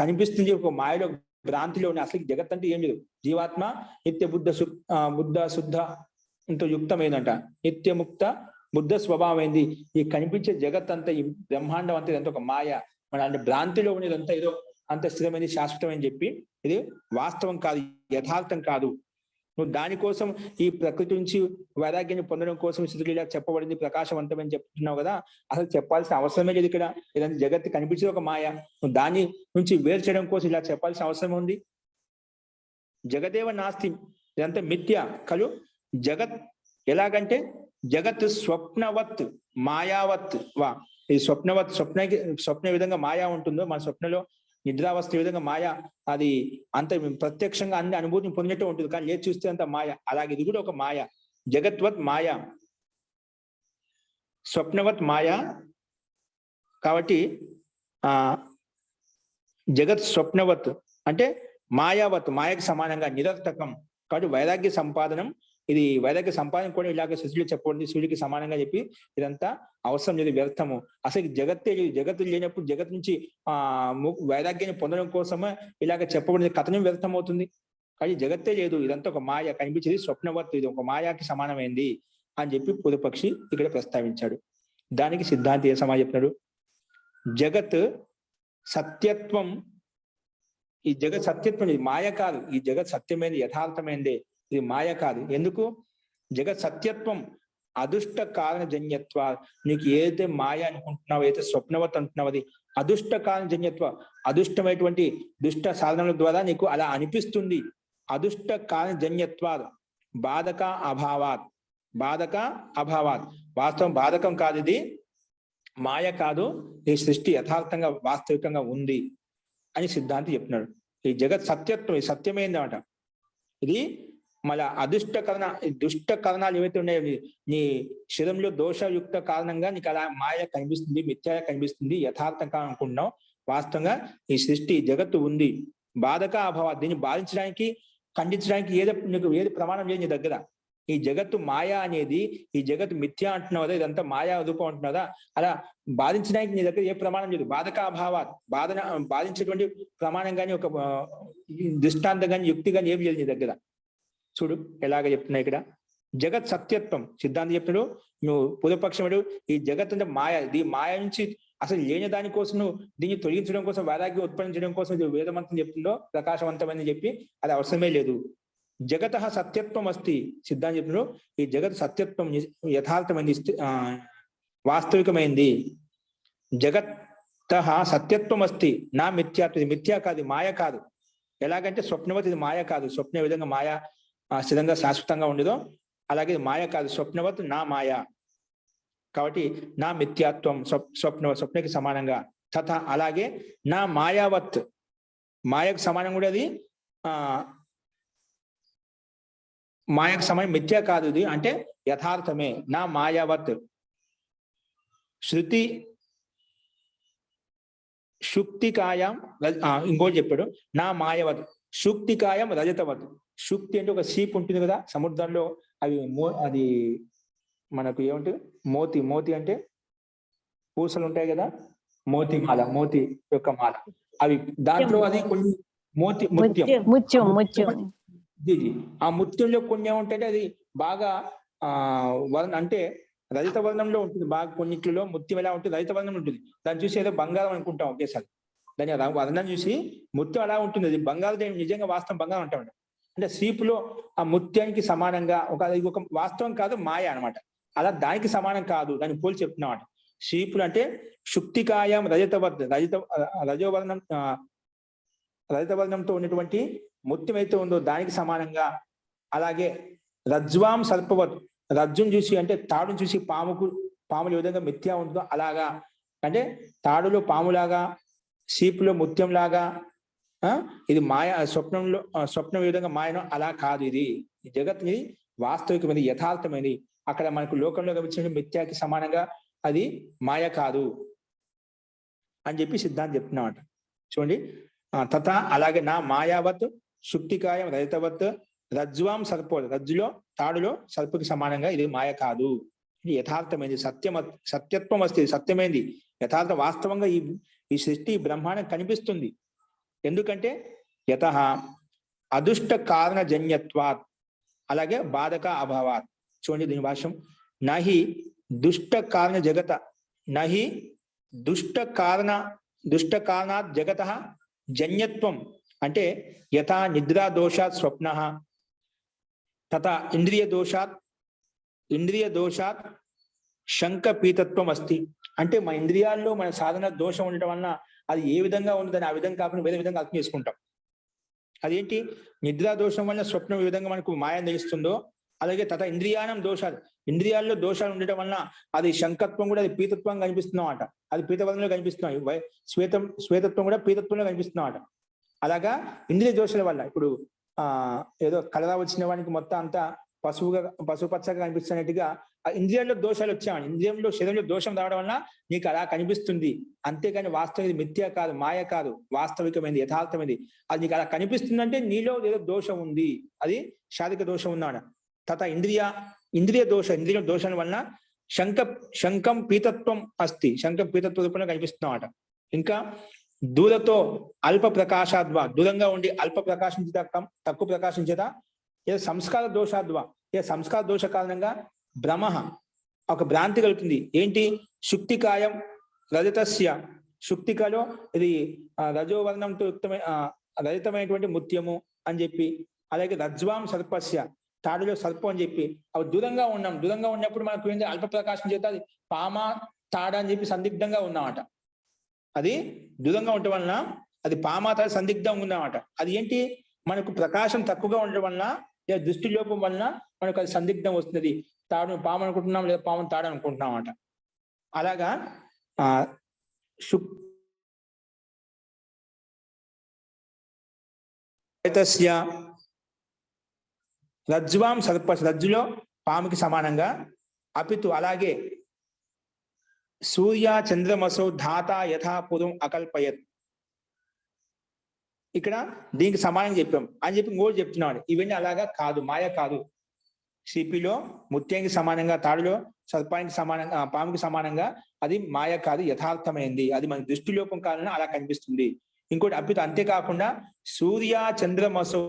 కనిపిస్తుంది ఒక మాయలో భ్రాంతిలో ఉన్న. అసలు జగత్ అంటే ఏం లేదు. జీవాత్మ నిత్య బుద్ధ శుద్ధ ఇంత యుక్తమైందంట, నిత్యముక్త బుద్ధ స్వభావమైంది. ఈ కనిపించే జగత్ అంతా, ఈ బ్రహ్మాండం అంతా ఇదంతా ఒక మాయ. మన అంటే భ్రాంతిలో ఉండేదంతా ఏదో అంత స్థిరమైనది శాశ్వతమని చెప్పి ఇది వాస్తవం కాదు, యథార్థం కాదు. నువ్వు దానికోసం ఈ ప్రకృతి నుంచి వైరాగ్యాన్ని పొందడం కోసం స్థితిలో ఇలా చెప్పబడింది ప్రకాశవంతమని చెప్తున్నావు కదా, అసలు చెప్పాల్సిన అవసరమే లేదు. ఇక్కడ ఏదైనా జగత్ కనిపించేది ఒక మాయ, నువ్వు దాని నుంచి వేరు చేయడం కోసం ఇలా చెప్పాల్సిన అవసరం ఉంది. జగదేవ నాస్తి, ఇదంతా మిథ్య కలు. జగత్ ఎలాగంటే జగత్ స్వప్నవత్ మాయావత్ వా. ఇది స్వప్న విధంగా మాయా ఉంటుందో, మన స్వప్నలో నిద్రావస్థ విధంగా మాయ, అది అంత ప్రత్యక్షంగా అన్ని అనుభూతిని పొందినట్టు ఉంటుంది, కానీ లేచి చూస్తే అంత మాయ. అలాగే ఇది కూడా ఒక మాయ. జగత్వత్ మాయా, స్వప్నవత్ మాయా. కాబట్టి జగత్ స్వప్నవత్ అంటే మాయావత్, మాయకు సమానంగా నిరర్థకం. కాబట్టి వైరాగ్య సంపాదనం ఇది వైరాగ్య సంపాదన కూడా ఇలాగ సృష్టిలో చెప్పబడింది, సూర్యుడికి సమానంగా చెప్పి ఇదంతా అవసరం లేదు, వ్యర్థము. అసలు జగత్తే లేదు, జగత్తు లేనప్పుడు జగత్ నుంచి వైరాగ్యాన్ని పొందడం కోసమే ఇలాగ చెప్పబడింది, కథనం వ్యర్థం అవుతుంది. కానీ జగత్తే లేదు, ఇదంతా ఒక మాయ, కనిపించేది స్వప్నవత్తు, ఇది ఒక మాయాకి సమానమైంది అని చెప్పి పూర్వపక్షి ఇక్కడ ప్రస్తావించాడు. దానికి సిద్ధాంతి ఏ సమాజం చెప్పినాడు, జగత్ సత్యత్వం, ఈ జగత్ సత్యత్వం, ఇది మాయ కాదు, ఈ జగత్ సత్యమైంది, యథార్థమైందే, ఇది మాయ కాదు. ఎందుకు? జగత్ సత్యత్వం అదుష్ట కారణ జన్యత్వ, నీకు ఏదైతే మాయ అనుకుంటున్నావు, ఏదైతే స్వప్నవత్ అంటున్నావు, అది అదుష్ట కారణ జన్యత్వ, అదుష్టమైనటువంటి దుష్ట సాధనల ద్వారా నీకు అలా అనిపిస్తుంది. అదుష్ట కారణ జన్యత్వ బాధక అభావాత్, బాధక అభావాత్, వాస్తవం బాధకం కాదు, ఇది మాయ కాదు, ఈ సృష్టి యథార్థంగా వాస్తవికంగా ఉంది అని సిద్ధాంతి చెప్తున్నాడు. ఈ జగత్ సత్యత్వం, ఇది సత్యమైందన్నమాట. ఇది మళ్ళా అదుష్టకరణ, దుష్ట కరణాలు ఏవైతే ఉన్నాయో నీ శరీరంలో దోషయుక్త కారణంగా నీకు అలా మాయ కనిపిస్తుంది, మిథ్య కనిపిస్తుంది, యథార్థంగా అనుకుంటున్నావు, వాస్తవంగా ఈ సృష్టి జగత్తు ఉంది. బాధక అభావ, దీన్ని బాధించడానికి ఖండించడానికి నీకు ఏది ప్రమాణం లేదు నీ దగ్గర. ఈ జగత్తు మాయా అనేది, ఈ జగత్తు మిథ్య అంటున్నావు కదా, ఇదంతా మాయా రూపం అంటున్నాదా, అలా బాధించడానికి నీ దగ్గర ఏ ప్రమాణం లేదు. బాధక అభావ, బాధించేటువంటి ప్రమాణం కానీ ఒక దృష్టాంతం కానీ యుక్తి కానీ ఏం లేదు నీ దగ్గర. చూడు ఎలాగ చెప్తున్నా ఇక్కడ, జగత్ సత్యత్వం సిద్ధాంతం చెప్పినాడు, నువ్వు పూర్వపక్షముడు ఈ జగత్ అంటే మాయ, ఈ మాయ నుంచి అసలు లేని దానికోసం నువ్వు దీన్ని తొలగించడం కోసం, వైరాగ్యం ఉత్పన్నించడం కోసం ఇది వేదమంతం చెప్తుందో ప్రకాశవంతమని చెప్పి అది అవసరమే లేదు. జగత సత్యత్వం అస్తి, సిద్ధాంతం చెప్పినాడు ఈ జగత్ సత్యత్వం యథార్థమైంది, వాస్తవికమైంది. జగత్ సత్యత్వం అస్తి నా మిథ్యాత్వం, ఇది మిథ్యా కాదు, మాయ కాదు. ఎలాగంటే స్వప్నవత్ ఇది మాయ కాదు, స్వప్న విధంగా మాయ స్థిరంగా శాశ్వతంగా ఉండదో అలాగే మాయ కాదు, స్వప్నవత్ నా మాయ. కాబట్టి నా మిథ్యాత్వం స్వప్నకి సమానంగా, తథా అలాగే నా మాయావత్, మాయకు సమానం కూడా అది మాయకు సమానం, మిథ్య కాదు ఇది అంటే యథార్థమే. నా మాయావత్ శృతి శుక్తికాయం, ఇంకోటి చెప్పాడు, నా మాయవత్ శుక్తికాయం రజతవత్. శుక్తి అంటే ఒక సీప్ ఉంటుంది కదా సముద్రంలో, అవి అది మనకు ఏమంటే మోతి అంటే పూసలు ఉంటాయి కదా, మోతి మాల, మోతి యొక్క మాల, అవి దాంట్లో అది కొన్ని ముత్యం. ఆ ముత్యంలో కొన్ని ఏముంటాయంటే అది బాగా వర్ణ అంటే రజత వర్ణంలో ఉంటుంది, బాగా కొన్నిట్లో ముత్యం ఎలా ఉంటుంది రజత వర్ణం ఉంటుంది. దాన్ని చూసి ఏదో బంగారం అనుకుంటాం ఒకేసారి, దాని వర్ణం చూసి ముత్యం అలా ఉంటుంది, అది బంగారం నిజంగా వాస్తవం బంగారం అంటాం. అంటే సీపులో ఆ ముత్యానికి సమానంగా ఒక వాస్తవం కాదు, మాయ అనమాట. అలా దానికి సమానం కాదు, దాన్ని పోల్చి చెప్తున్నమాట. సీపులు అంటే శుక్తికాయం రజతవర్ణంతో ఉన్నటువంటి ముత్యం అయితే ఉందో దానికి సమానంగా. అలాగే రజ్వాం సర్పవత్, రజ్జును చూసి అంటే తాడును చూసి పాములు ఏ విధంగా మిథ్యా ఉంటుందో అలాగా, అంటే తాడులో పాములాగా, సీపులో ముత్యంలాగా, ఇది మాయ స్వప్నం ఏ విధంగా మాయనో అలా కాదు. ఇది జగత్తుని వాస్తవికమైనది, యథార్థమైనది. అక్కడ మనకు లోకంలో గమనించిన మిథ్యాకి సమానంగా అది మాయ కాదు అని చెప్పి సిద్ధాంతం చెప్తున్నమాట. చూడండి, తథా అలాగే నా మాయావత్ శుక్తికాయం రజతవత్ రజ్వాం సర్పో, రజ్జులో తాడులో సర్పుకి సమానంగా ఇది మాయ కాదు, ఇది యథార్థమైంది, సత్యత్వం వస్తే సత్యమైంది, యథార్థ వాస్తవంగా ఈ సృష్టి బ్రహ్మాండం కనిపిస్తుంది. ఎందుకంటే యతః అదుష్ట కారణ జన్యత్వాత్, అలాగే బాధక అభావాత్. చూడండి దీని భాష్యం, నహి దుష్ట కారణ జగత, నహి దుష్ట కారణాత్ జగత జన్యత్వం, అంటే యథా నిద్రా దోషాత్ స్వప్న తథా ఇంద్రియ దోషాత్ శంక పీతత్వం అస్తి. అంటే మన ఇంద్రియాల్లో మన సాధన దోషం ఉండటం వలన అది ఏ విధంగా ఉండదని ఆ విధంగా కాకుండా వేరే విధంగా అర్థం చేసుకుంటాం. అదేంటి, నిద్రా దోషం వల్ల స్వప్నం ఏ విధంగా మనకు మాయం తెలుస్తుందో అలాగే తథ ఇంద్రియానం దోషాలు, ఇంద్రియాల్లో దోషాలు ఉండటం వలన అది శంకత్వం కూడా అది పీతత్వం కనిపిస్తున్నాం అట, అది పీతవర్ణంలో కనిపిస్తున్నాం. శ్వేతత్వం కూడా పీతత్వంలో కనిపిస్తున్నాం అట. అలాగా ఇంద్రియ దోషాల వల్ల ఇప్పుడు ఏదో కలరా వచ్చిన వానికి మొత్తం అంతా పసుపచ్చగా కనిపిస్తున్నట్టుగా ఆ ఇంద్రియాల్లో దోషాలు వచ్చామని, శరీరంలో దోషం రావడం వల్ల నీకు అలా కనిపిస్తుంది. అంతేకాని వాస్తవం ఇది మిథ్య కాదు, మాయ కాదు, వాస్తవికమైనది, యథార్థమైనది. అది నీకు అలా కనిపిస్తుందంటే నీలో ఏదో దోషం ఉంది, అది శారీరక దోషం ఉన్నాడు. తథా ఇంద్రియ దోషం వలన శంఖం పీతత్వం అస్తి, శంఖం పీతత్వ రూపంలో కనిపిస్తున్నమాట. ఇంకా దూరతో అల్ప ప్రకాశాద్వా, దూరంగా ఉండి అల్ప ప్రకాశం చేత తక్కువ ప్రకాశం చేత, సంస్కార దోషాద్వా, సంస్కార దోష కారణంగా భ్రమ ఒక భ్రాంతి కలుగుతుంది. ఏంటి? శుక్తికాయం రజతస్య, శుక్తికలో ఇది రజోవర్ణంతో రజతమైనటువంటి ముత్యము అని చెప్పి, అలాగే రజ్వాం సర్పస్య, తాడులో సర్పం అని చెప్పి, అవి దూరంగా ఉన్నప్పుడు మనకు ఏంటి? అల్ప ప్రకాశం చేత అది పామ తాడ అని చెప్పి సందిగ్ధంగా ఉన్నామట. అది దూరంగా ఉండటం వలన అది పామ తాడ సందిగ్ధంగా ఉన్నామట. అది ఏంటి? మనకు ప్రకాశం తక్కువగా ఉండడం వలన లేదా దృష్టి లోపం వలన మనకు అది సందిగ్ధం వస్తుంది. తాడు పాము అనుకుంటున్నాం లేదా పాము తాడు అనుకుంటున్నాం అట. అలాగా రజ్వాం సర్పస్, రజ్జులో పాముకి సమానంగా, అపితు అలాగే సూర్య చంద్రమసౌ ధాత యథాపూర్వం అకల్పయత్, ఇక్కడ దీనికి సమానంగా చెప్పాం అని చెప్పి ఇంకోటి చెప్తున్నాడు. ఇవన్నీ అలాగా కాదు, మాయ కాదు. సిపిలో ముత్యానికి సమానంగా, తాడులో సర్పానికి సమానంగా, పాముకి సమానంగా అది మాయ కాదు, యథార్థమైంది. అది మన దృష్టిలోపం కారణంగా అలా కనిపిస్తుంది. ఇంకోటి అపితు, అంతేకాకుండా సూర్య చంద్రమసౌ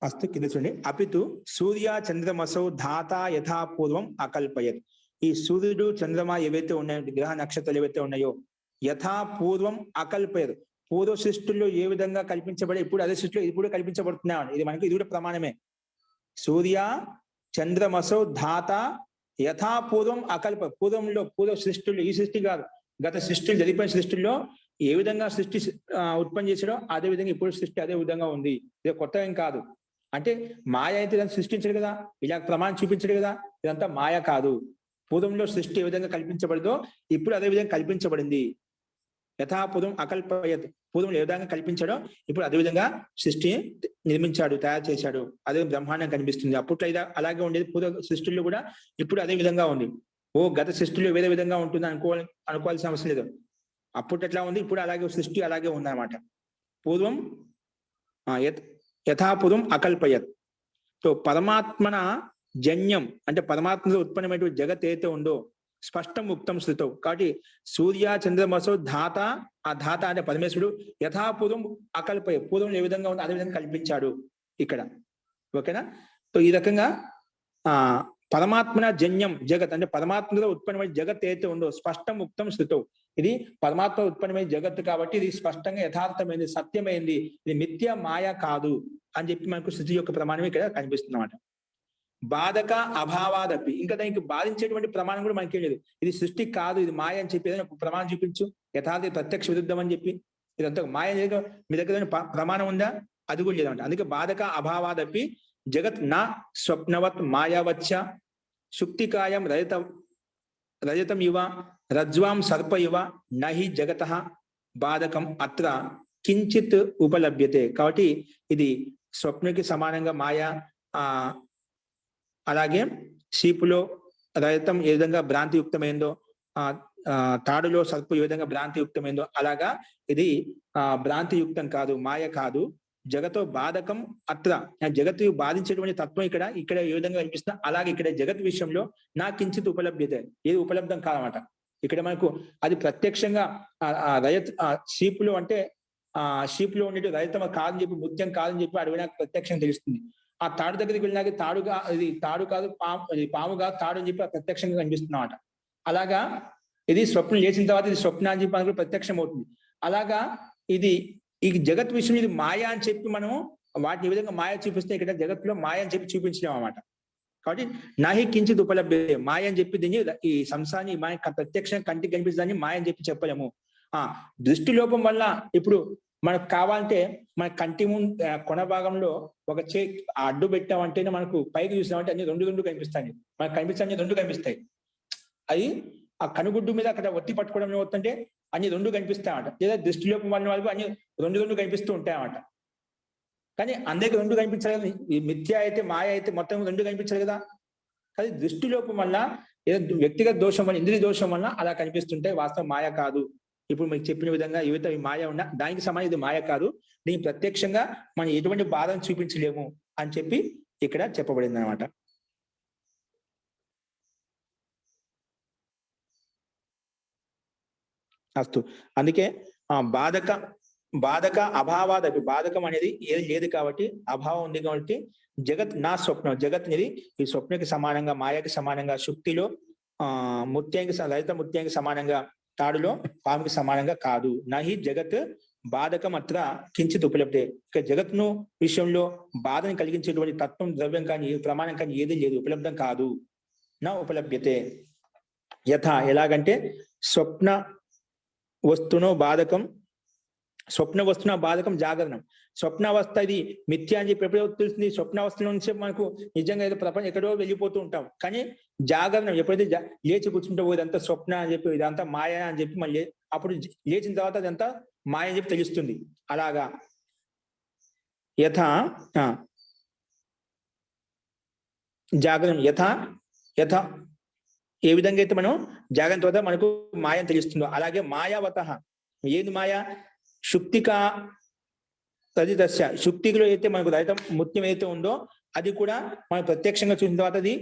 అస్తు కింద చూడండి. అపితు సూర్య చంద్రమసౌ ధాత యథాపూర్వం అకల్పయత్, ఈ సూర్యుడు చంద్రమ ఏవైతే ఉన్నాయో, గ్రహ నక్షత్రాలు ఏవైతే ఉన్నాయో, యథాపూర్వం అకల్పయత్, పూర్వ సృష్టిలో ఏ విధంగా కల్పించబడి ఇప్పుడు అదే సృష్టిలో ఇది కూడా కల్పించబడుతున్నాయి. ఇది మనకి ఇది కూడా ప్రమాణమే. సూర్య చంద్రమసౌ ధాత యథాపూర్వం అకల్ప, పూర్వ సృష్టిలో, ఈ సృష్టి కాదు, గత సృష్టిలు జరిపిన సృష్టిలో ఏ విధంగా సృష్టి ఉత్పత్తి చేసాడో అదే విధంగా ఇప్పుడు సృష్టి అదే విధంగా ఉంది. ఇది కొత్త ఏం కాదు. అంటే మాయ అయితే దాన్ని సృష్టించడు కదా, ఇలా ప్రమాణం చూపించడు కదా, ఇదంతా మాయ కాదు. పూర్వంలో సృష్టి ఏ విధంగా కల్పించబడదో ఇప్పుడు అదే విధంగా కల్పించబడింది. యథాపూర్వం అకల్పయత్, పూర్వం ఏ విధంగా కల్పించాడో ఇప్పుడు అదే విధంగా సృష్టి నిర్మించాడు, తయారు చేశాడు. అదే బ్రహ్మాండం కనిపిస్తుంది. అప్పట్లో అలాగే ఉండేది పూర్వ సృష్టిలో కూడా ఇప్పుడు అదే విధంగా ఉంది. గత సృష్టిలో వేరే విధంగా ఉంటుంది అనుకోవాల్సిన అవసరం లేదు. అప్పుడు ఎట్లా ఉంది, ఇప్పుడు అలాగే సృష్టి అలాగే ఉందన్నమాట. పూర్వం యథాపూర్వం అకల్పయత్. సో పరమాత్మన జన్యం అంటే పరమాత్మలో ఉత్పన్నమైనటువంటి జగత్ ఏదైతే ఉందో స్పష్టం ముక్తం శృతం. కాబట్టి సూర్య చంద్రమసో ధాత, ఆ ధాత అంటే పరమేశ్వరుడు యథాపూర్వం అకల్పయ, పూర్వం ఏ విధంగా ఉందో అదే విధంగా కల్పించాడు ఇక్కడ. ఓకేనా? సో ఈ రకంగా పరమాత్మన జన్యం జగత్ అంటే పరమాత్మలో ఉత్పన్నమైన జగత్ ఏదైతే ఉందో స్పష్టం ముక్తం శృతం, ఇది పరమాత్మ ఉత్పన్నమైన జగత్తు కాబట్టి ఇది స్పష్టంగా యథార్థమైంది, సత్యమైంది, ఇది మిథ్య మాయ కాదు అని చెప్పి మనకు శృతి యొక్క ప్రమాణం ఇక్కడ కనిపిస్తుంది అన్నమాట. బాధక అభావాదపి, ఇంకా దానికి బాధించేటువంటి ప్రమాణం కూడా మనకేం లేదు. ఇది సృష్టి కాదు, ఇది మాయ అని చెప్పి ఏదైనా ప్రమాణం చూపించు, యథార్థ ప్రత్యక్ష విరుద్ధం అని చెప్పి. ఇదంతా మాయ లేదు, మీ దగ్గర ప్రమాణం ఉందా? అది కూడా లేదంట. అందుకే బాధక అభావాదపి జగత్ నా స్వప్నవత్ మాయావచ్చ శుక్తికాయం రజతం ఇవ రజ్వాం సర్ప ఇవ నహి జగత బాధకం అత్ర కించిత్ ఉపలభ్యతే. కాబట్టి ఇది స్వప్నకి సమానంగా మాయ, అలాగే శీపులో రజతం ఏ విధంగా భ్రాంతియుక్తమైందో, తాడులో సర్పు ఏ విధంగా భ్రాంతియుక్తమైందో అలాగా ఇది భ్రాంతియుక్తం కాదు, మాయ కాదు. జగతో బాధకం అత్ర, జగత్తు బాధించేటువంటి తత్వం ఇక్కడ ఏ విధంగా కనిపిస్తుందో అలాగే ఇక్కడ జగత్ విషయంలో నా కించిత్ ఉపలభ్యత, ఏది ఉపలబ్ధం కాదన్నమాట. ఇక్కడ మనకు అది ప్రత్యక్షంగా షీపులో అంటే షీపులో ఉండే రజతం కాదని చెప్పి, ముత్యం కాదని చెప్పి అడిగినాక ప్రత్యక్షంగా తెలుస్తుంది. ఆ తాడు దగ్గరికి వెళ్ళినాక ఇది తాడు కాదు, పాము కాదు, తాడు అని చెప్పి ప్రత్యక్షంగా కనిపిస్తున్నమాట. అలాగా ఇది స్వప్నం లేచిన తర్వాత ఇది స్వప్న అని చెప్పి మనకు ప్రత్యక్షం అవుతుంది. అలాగా ఇది ఈ జగత్ విషయం ఇది మాయ అని చెప్పి మనం వాటిని ఏ విధంగా మాయ చూపిస్తే ఇక్కడ జగత్తులో మాయ అని చెప్పి చూపించలేము అన్నమాట. కాబట్టి నాహి కించిత్ ఉపలభ్యతే, మాయ అని చెప్పి దీన్ని ఈ సంసారాన్ని మాయ ప్రత్యక్షంగా కంటికి కనిపిస్తుందని మాయ అని చెప్పి చెప్పలేము. దృష్టి లోపం వల్ల ఇప్పుడు మనకు కావాలంటే మన కంటి ముందు కొన భాగంలో ఒక అడ్డు పెట్టామంటేనే మనకు పైకి చూసినామంటే అన్ని రెండు కనిపిస్తాయి. మనకు కనిపిస్తాయి రెండు కనిపిస్తాయి. అది ఆ కనుగుడ్డు మీద అక్కడ ఒత్తి పట్టుకోవడం ఏమవుతుందంటే అన్ని రెండు కనిపిస్తాయన్నమాట. లేదా దృష్టిలోకి మన వాళ్ళకు అన్ని రెండు కనిపిస్తూ ఉంటాయన్నమాట. కానీ అందరికి రెండు కనిపించాలి కదా. ఈ మిథ్య అయితే మాయ అయితే మొత్తం రెండు కనిపించాలి కదా. కానీ దృష్టిలోపం వల్ల ఏదో వ్యక్తిగత దోషం వల్ల ఇంద్రియ దోషం వల్ల అలా కనిపిస్తుంటాయి. వాస్తవం మాయ కాదు. ఇప్పుడు మీకు చెప్పిన విధంగా ఏవైతే మాయ ఉన్నా దానికి సమానం ఇది మాయ కాదు. దీనికి ప్రత్యక్షంగా మనం ఎటువంటి బాధను చూపించలేము అని చెప్పి ఇక్కడ చెప్పబడింది అనమాట. అస్తు. అందుకే బాధక అభావాద బాధకం అనేది ఏది లేదు కాబట్టి అభావం ఉంది కాబట్టి జగత్ నా స్వప్నం జగత్ అనేది ఈ స్వప్నకి సమానంగా మాయకి సమానంగా శుక్తిలో ముత్యానికి లలిత ముత్యానికి సమానంగా తాడులో పాముకి సమానంగా కాదు. నహి జగత్ బాధకం అత్ర కించిత్ ఉపలబ్ధే. ఇక జగత్ను విషయంలో బాధను కలిగించేటువంటి తత్వం ద్రవ్యం కానీ ప్రమాణం కానీ ఏది లేదు, ఉపలబ్ధం కాదు. నా ఉపలభ్యతే యథా ఎలాగంటే స్వప్న వస్తునో బాధకం జాగరణం. స్వప్నావస్థ ఇది మిథ్య అని చెప్పి ఎప్పుడో తెలుస్తుంది. స్వప్నావస్థ నుంచి మనకు నిజంగా ఏదో ప్రపంచం ఎక్కడో వెళ్ళిపోతూ ఉంటాం. కానీ జాగరణం ఎప్పుడైతే లేచి కూర్చుంటే ఇదంతా స్వప్న అని చెప్పి ఇదంతా మాయ అని చెప్పి మళ్ళీ అప్పుడు లేచిన తర్వాత అదంతా మాయ అని చెప్పి తెలుస్తుంది. అలాగా యథా జాగరణం యథ ఏ విధంగా అయితే మనం జాగరణ తర్వాత మనకు మాయ అని తెలుస్తుందో అలాగే మాయావత ఏది మాయ శుక్తికా తదితస్య శుక్తిలో అయితే మనకు లలిత ముత్యం ఏదైతే ఉందో అది కూడా మనం ప్రత్యక్షంగా చూసిన తర్వాత అది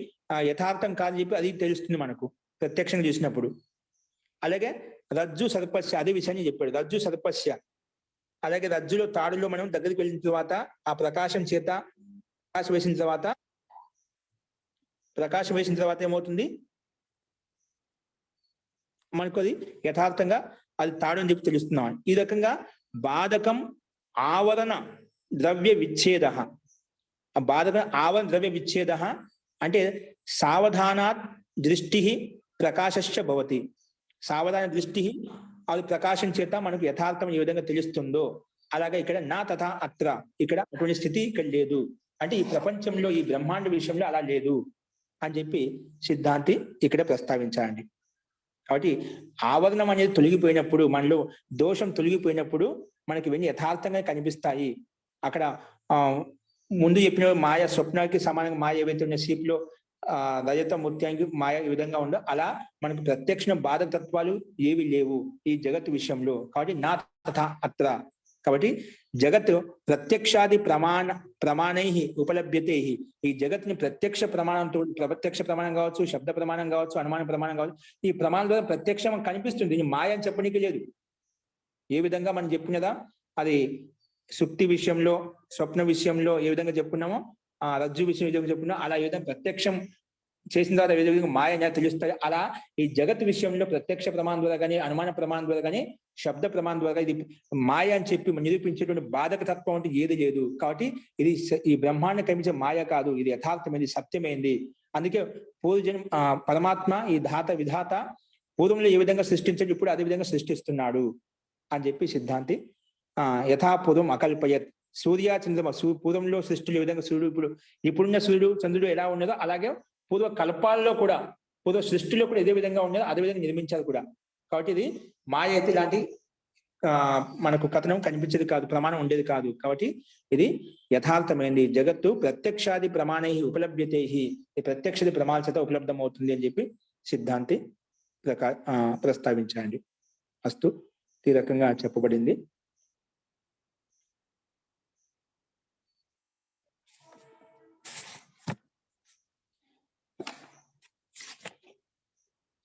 యథార్థం కాదని చెప్పి అది తెలుస్తుంది మనకు ప్రత్యక్షంగా చూసినప్పుడు. అలాగే రజ్జు సర్పస్య అదే విషయాన్ని చెప్పాడు. రజ్జు సర్పస్య అలాగే రజ్జులో తాడులో మనం దగ్గరికి వెళ్ళిన తర్వాత ఆ ప్రకాశం చేత ప్రకాశం వేసిన తర్వాత ఏమవుతుంది మనకు అది యథార్థంగా అది తాడు అని చెప్పి తెలుస్తున్నాం. ఈ రకంగా బాధకం ఆవరణ ద్రవ్య విచ్ఛేద బాధకం ఆవరణ ద్రవ్య విచ్ఛేద అంటే సావధానాత్ దృష్టి ప్రకాశశ్చ భవతి. సావధాన దృష్టి అది ప్రకాశం చేత మనకు యథార్థం ఏ విధంగా తెలుస్తుందో అలాగే ఇక్కడ నా తథా అత్ర ఇక్కడ అటువంటి స్థితి ఇక్కడ లేదు. అంటే ఈ ప్రపంచంలో ఈ బ్రహ్మాండ విషయంలో అలా లేదు అని చెప్పి సిద్ధాంతి ఇక్కడ ప్రస్తావించాలండి. కాబట్టి ఆవరణం అనేది తొలగిపోయినప్పుడు మనలో దోషం తొలగిపోయినప్పుడు మనకి ఇవన్నీ యథార్థంగా కనిపిస్తాయి. అక్కడ ముందు చెప్పిన మాయ స్వప్నానికి సమానంగా మాయ ఏవైతే ఉన్న సీపులో రజత ముత్యానికి మాయ ఈ విధంగా ఉందో అలా మనకు ప్రత్యక్ష బాధక తత్వాలు ఏవి లేవు ఈ జగత్ విషయంలో. కాబట్టి నా తథా అత్ర కాబట్టి జగత్ ప్రత్యక్షాది ప్రమాణై ఉపలభ్యతే. ఈ జగత్ని ప్రత్యక్ష ప్రమాణంతో ప్రత్యక్ష ప్రమాణం కావచ్చు, శబ్ద ప్రమాణం కావచ్చు, అనుమాన ప్రమాణం కావచ్చు, ఈ ప్రమాణం ద్వారా ప్రత్యక్షం కనిపిస్తుంది. మాయ అని చెప్పడానికి లేదు. ఏ విధంగా మనం చెప్పుకున్నదా అది సుక్తి విషయంలో స్వప్న విషయంలో ఏ విధంగా చెప్పుకున్నామో ఆ రజ్జు విషయం ఏ విధంగా చెప్పుకున్నా అలా ఏ విధంగా ప్రత్యక్షం చేసిన తర్వాత ఏ విధంగా మాయ తెలుస్తాయి. అలా ఈ జగత్ విషయంలో ప్రత్యక్ష ప్రమాణం ద్వారా కానీ అనుమాన ప్రమాణం ద్వారా కానీ శబ్ద ప్రమాణం ద్వారా ఇది మాయ అని చెప్పి నిరూపించేటువంటి బాధక తత్వం అంటే ఏది లేదు. కాబట్టి ఇది ఈ బ్రహ్మాండం కనిపించే మాయ కాదు, ఇది యథార్థమైంది, సత్యమైంది. అందుకే పూర్వజన్మ పరమాత్మ ఈ విధాత పూర్వంలో ఏ విధంగా సృష్టించాడు ఇప్పుడు అదే విధంగా సృష్టిస్తున్నాడు అని చెప్పి సిద్ధాంతి యథాపూర్వం అకల్పయత్. సూర్య చంద్రమ పూర్వంలో సృష్టిలో ఏ విధంగా సూర్యుడు ఇప్పుడున్న సూర్యుడు చంద్రుడు ఎలా ఉన్నదో అలాగే పూర్వ కల్పాల్లో కూడా పూర్వ సృష్టిలో కూడా ఇదే విధంగా ఉన్నదో అదే విధంగా నిర్మించారు కూడా. కాబట్టి ఇది మాయ అయితే ఇలాంటి మనకు కథనం కనిపించేది కాదు, ప్రమాణం ఉండేది కాదు. కాబట్టి ఇది యథార్థమైంది. జగత్తు ప్రత్యక్షాది ప్రమాణై ఉపలభ్యతే. ఈ ప్రత్యక్షది ప్రమాణ చేత ఉపలబ్ధం అవుతుంది అని చెప్పి సిద్ధాంతి ప్రస్తావించండి. అస్తు ఈ రకంగా చెప్పబడింది.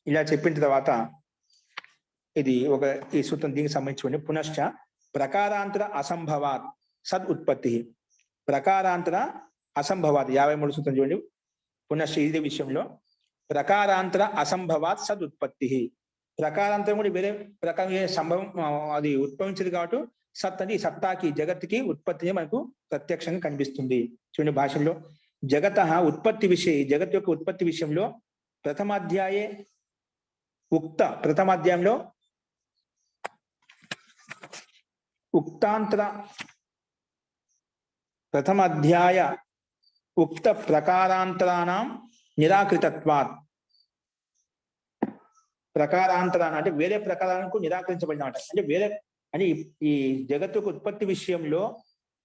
ఇలా చెప్పిన తర్వాత ఇది ఈ సూత్రం దీనికి సంబంధించి పునశ్చ ప్రకారాంతర అసంభవాత్ సద్ ఉత్పత్తి. ప్రకారాంతర అసంభవాత్ 53 సూత్రం చూడండి. పునశ్చ ఇది విషయంలో ప్రకారాంతర అసంభవాత్ సద్ ఉత్పత్తి. ప్రకారాంతరం కూడా వేరే ప్రకారం సంభవం అది ఉద్భవించదు కాబట్టి సత్ అంటే సత్తాకి జగత్తుకి ఉత్పత్తి మనకు ప్రత్యక్షంగా కనిపిస్తుంది. చూడండి భాషల్లో జగత ఉత్పత్తి విషయ జగత్ యొక్క ఉత్పత్తి విషయంలో ప్రథమాధ్యాయే ప్రథమాధ్యాయంలో ఉక్తాంతర ప్రథమ అధ్యాయ ఉక్త ప్రకారాంతరాణం నిరాకృతత్వాత్. ప్రకారాంతరాన అంటే వేరే ప్రకారాలకు నిరాకరించబడినమాట. అంటే వేరే అని ఈ జగత్తుకు ఉత్పత్తి విషయంలో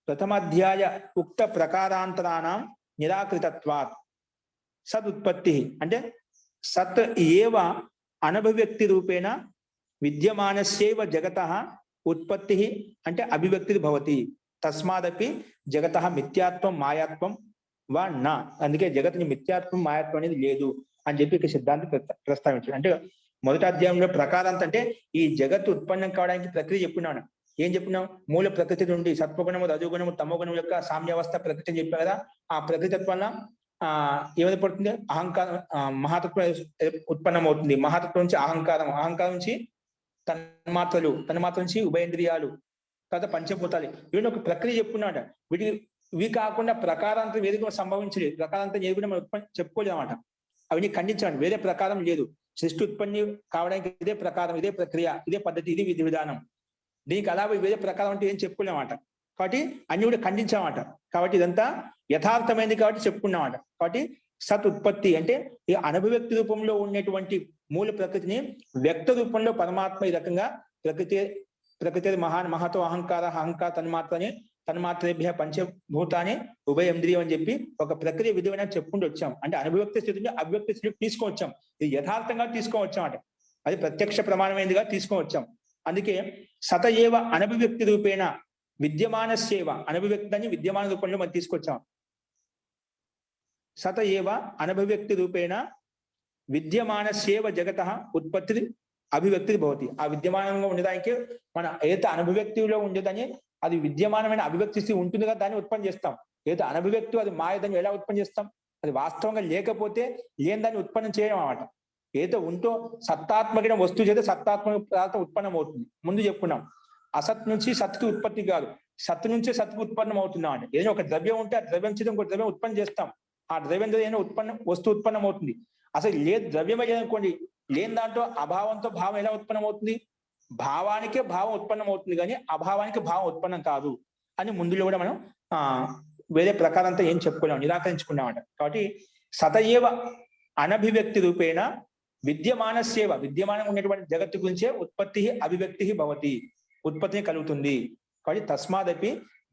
ప్రథమాధ్యాయ ఉక్త ప్రకారాంతరాణం నిరాకృతత్వాత్ సదుత్పత్తి అంటే సత్ ఏవ అనభివ్యక్తి రూపేణ విద్యమానస్యైవ జగతః ఉత్పత్తి అంటే అభివ్యక్తి భవతి. తస్మాదపి జగతః మిథ్యాత్వం మాయాత్వం వా నా. అందుకే జగత్తుని మిథ్యాత్వం మాయాత్వం అనేది లేదు అని చెప్పి ఇక సిద్ధాంతం ప్రస్తావించాడు. అంటే మొదటి అధ్యాయంలో ప్రకారాంత అంటే ఈ జగత్తు ఉత్పన్నం కావడానికి ప్రక్రియ చెప్పున్నాను. ఏం చెప్పినాం? మూల ప్రకృతి నుండి సత్వగుణము, రజోగుణము, తమోగుణం యొక్క సామ్యావస్థ ప్రకృతి అని చెప్పాం కదా. ఆ ప్రకృతి వల్ల ఏమైనా పడుతుంది? అహంకారం, మహాతత్వం ఉత్పన్నం అవుతుంది. మహాతత్వం నుంచి అహంకారం, అహంకారం నుంచి తన్మాత్రలు, తన్మాత్ర నుంచి ఉభయేంద్రియాలు, తర్వాత పంచభూతాలు. ఇవన్నీ ఒక ప్రక్రియ చెప్పుకున్నాడు. ఇవి కాకుండా ప్రకారాంతం ఏది కూడా సంభవించలేదు. ప్రకారాంతం ఏది కూడా మనం చెప్పుకోలేదు అన్నమాట. అవన్నీ ఖండించాడు. వేరే ప్రకారం లేదు. సృష్టి ఉత్పత్తి కావడానికి ఇదే ప్రకారం, ఇదే ప్రక్రియ, ఇదే పద్ధతి, ఇది విధి విధానం. దీనికి అలాగే వేరే ప్రకారం అంటే ఏం చెప్పుకోలేమాట. కాబట్టి అన్ని కూడా ఖండించామాట. కాబట్టి ఇదంతా యథార్థమైంది కాబట్టి చెప్పుకున్నామాట. కాబట్టి సత్ ఉత్పత్తి అంటే ఈ అనుభవ్యక్తి రూపంలో ఉన్నటువంటి మూల ప్రకృతిని వ్యక్త రూపంలో పరమాత్మ ఈ రకంగా ప్రకృతి మహాతో అహంకార, అహంకార తన్మాత్రని, తన్మాత్రేభ్య పంచభూతాన్ని ఉభయేంద్రియం అని చెప్పి ఒక ప్రక్రియ విధమైన చెప్పుకుంటూ వచ్చాం. అంటే అనుభవ్యక్తి స్థితి నుంచి అవ్యక్తి స్థితికి తీసుకొచ్చాం. ఇది యథార్థంగా తీసుకొచ్చాం అంటే అది ప్రత్యక్ష ప్రమాణమైనదిగా తీసుకొచ్చాం. అందుకే సత ఏవ అనభివ్యక్తి రూపేణ విద్యమాన సేవ, అనుభవ్యక్తిని విద్యమాన రూపంలో మనం తీసుకొచ్చాం. సత ఏవ అనభివ్యక్తి రూపేణ విద్యమాన సేవ జగత ఉత్పత్తి అభివ్యక్తి భవతి. ఆ విద్యమానంగా ఉండడానికి మన ఏదైతే అనుభవ్యక్తిలో ఉండేదని అది విద్యమానమైన అభివ్యక్తి ఉంటుంది కదా, దాన్ని ఉత్పత్తి చేస్తాం. ఏదైతే అనుభవ్యక్తి అది మాయ, దాన్ని ఎలా ఉత్పత్తి చేస్తాం? అది వాస్తవంగా లేకపోతే లేని దాన్ని ఉత్పన్నం చేయడం అన్నమాట. ఏదో ఉంటో సత్తాత్మకమైన వస్తువు చేస్తే సత్తాత్మక పదార్థం ఉత్పన్నం అవుతుంది. ముందు చెప్పుకున్నాం. అసత్ నుంచి సత్కి ఉత్పత్తి కాదు, సత్తు నుంచే సత్కు ఉత్పన్నం అవుతున్నాం. అంటే ఏదైనా ఒక ద్రవ్యం ఉంటే ఆ ద్రవ్యం చేత ఇంకో ద్రవ్యం ఉత్పన్నం చేస్తాం. ఆ ద్రవ్యం ఏదైనా వస్తువు ఉత్పన్నం అవుతుంది. అసలు లేదు ద్రవ్యమే లేదనుకోండి, లేని దాంట్లో అభావంతో భావం ఎలా ఉత్పన్నం అవుతుంది? భావానికే భావం ఉత్పన్నం అవుతుంది కానీ అభావానికి భావం ఉత్పన్నం కాదు అని ముందులో కూడా మనం వేరే ప్రకారంతో ఏం చెప్పుకున్నాం, నిరాకరించుకున్నామంట. కాబట్టి సతయేవ అనభివ్యక్తి రూపేణ విద్యమానస్యేవ, విద్యమానం ఉన్నటువంటి జగత్తు గురించే ఉత్పత్తి అభివ్యక్తి భవతి, ఉత్పత్తిని కలుగుతుంది. కాబట్టి తస్మాదపి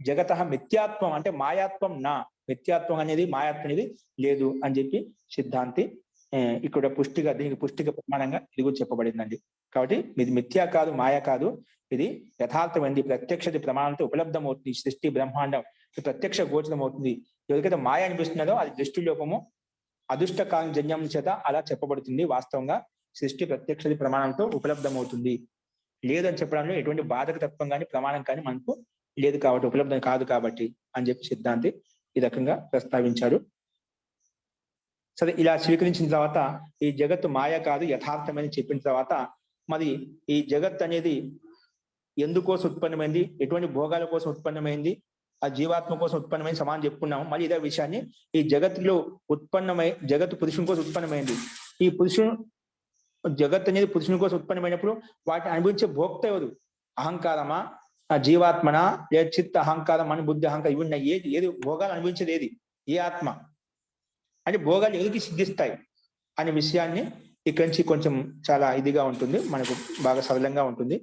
జగత మిథ్యాత్వం అంటే మాయాత్వం నా, మిథ్యాత్వం అనేది మాయాత్వం అనేది లేదు అని చెప్పి సిద్ధాంతి ఇక్కడ పుష్టిగా, దీనికి పుష్టిగా ప్రమాణంగా ఇది కూడా చెప్పబడిందండి. కాబట్టి ఇది మిథ్యా కాదు, మాయ కాదు, ఇది యథార్థమైంది, ప్రత్యక్షది ప్రమాణంతో ఉపలబ్ధమవుతుంది. సృష్టి బ్రహ్మాండం ప్రత్యక్ష గోచరం అవుతుంది. ఎవరికైతే మాయ అనిపిస్తున్నదో అది దృష్టి లోపము, అదృష్ట కాలం జన్యం చేత అలా చెప్పబడుతుంది. వాస్తవంగా సృష్టి ప్రత్యక్షది ప్రమాణంతో ఉపలబ్ధమవుతుంది. లేదని చెప్పడంలో ఎటువంటి బాధక తత్వం కానీ ప్రమాణం కానీ మనకు లేదు కాబట్టి, ఉపలబ్ధం కాదు కాబట్టి అని చెప్పి సిద్ధాంతి ఈ రకంగా ప్రస్తావించాడు. సరే, ఇలా స్వీకరించిన తర్వాత ఈ జగత్తు మాయ కాదు యథార్థమని చెప్పిన తర్వాత మరి ఈ జగత్ అనేది ఎందుకోసం ఉత్పన్నమైంది, ఎటువంటి భోగాల కోసం ఉత్పన్నమైంది, ఆ జీవాత్మ కోసం ఉత్పన్నమైంది సమానం చెప్పుకున్నాము. మళ్ళీ ఇదే విషయాన్ని ఈ జగత్తులో జగత్తు పురుషుని కోసం ఉత్పన్నమైంది. ఈ జగత్ అనేది పురుషుని కోసం ఉత్పన్నమైనప్పుడు వాటిని అనుభవించే భోక్త ఎవరు? అహంకారమా, జీవాత్మనా, లేదా చిత్త అహంకారం అని బుద్ధి అహంకారం ఇవి ఉన్నాయి. ఏది భోగాలు అనుభవించేది ఏది? ఏ ఆత్మ. అంటే భోగాలు ఎవరికి సిద్ధిస్తాయి అనే విషయాన్ని ఇక్కడి నుంచి కొంచెం చాలా ఇదిగా ఉంటుంది, మనకు బాగా సరళంగా ఉంటుంది,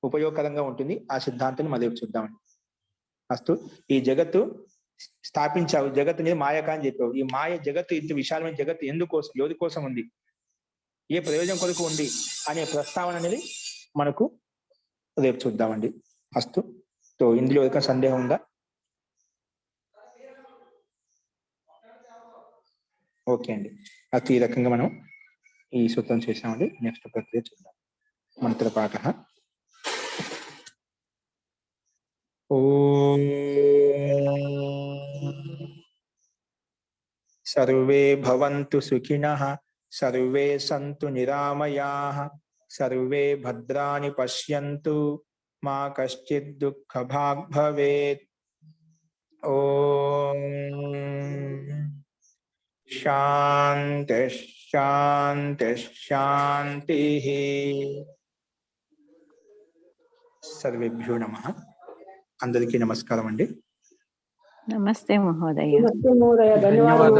ఉపయోగకరంగా ఉంటుంది. ఆ సిద్ధాంతాన్ని మళ్ళీ చూద్దామండి. అస్తు. ఈ జగత్తు స్థాపించావు, జగత్తు అనేది మాయక అని చెప్పావు. ఈ మాయ జగత్తు, ఇంత విశాలమైన జగత్తు ఎందుకోసం, ఎవరి కోసం ఉంది, ఏ ప్రయోజనం కొరకు ఉంది అనే ప్రస్తావన అనేది మనకు రేపు చూద్దామండి. అస్తు. సో ఇందులో ఏదైనా సందేహం ఉందా? ఓకే అండి. అతి ఈ రకంగా మనం ఈ సూత్రం చేసామండి. నెక్స్ట్ ప్రక్రియ చూద్దాం. మంత్రపాఠ. ఓం సర్వే భవంతు సుఖినః, సర్వే సంతు నిరామయాః, సర్వే భద్రాణి పశ్యంతు, మా కశ్చిద్ దుఃఖభాగ్ భవేత్. ఓం శాంతి శాంతి శాంతి. సర్వేభ్యో నమః. అందరికీ నమస్కారం అండి. నమస్తే మహోదయ. నమస్తే మహోదయ, ధన్యవాదాలు.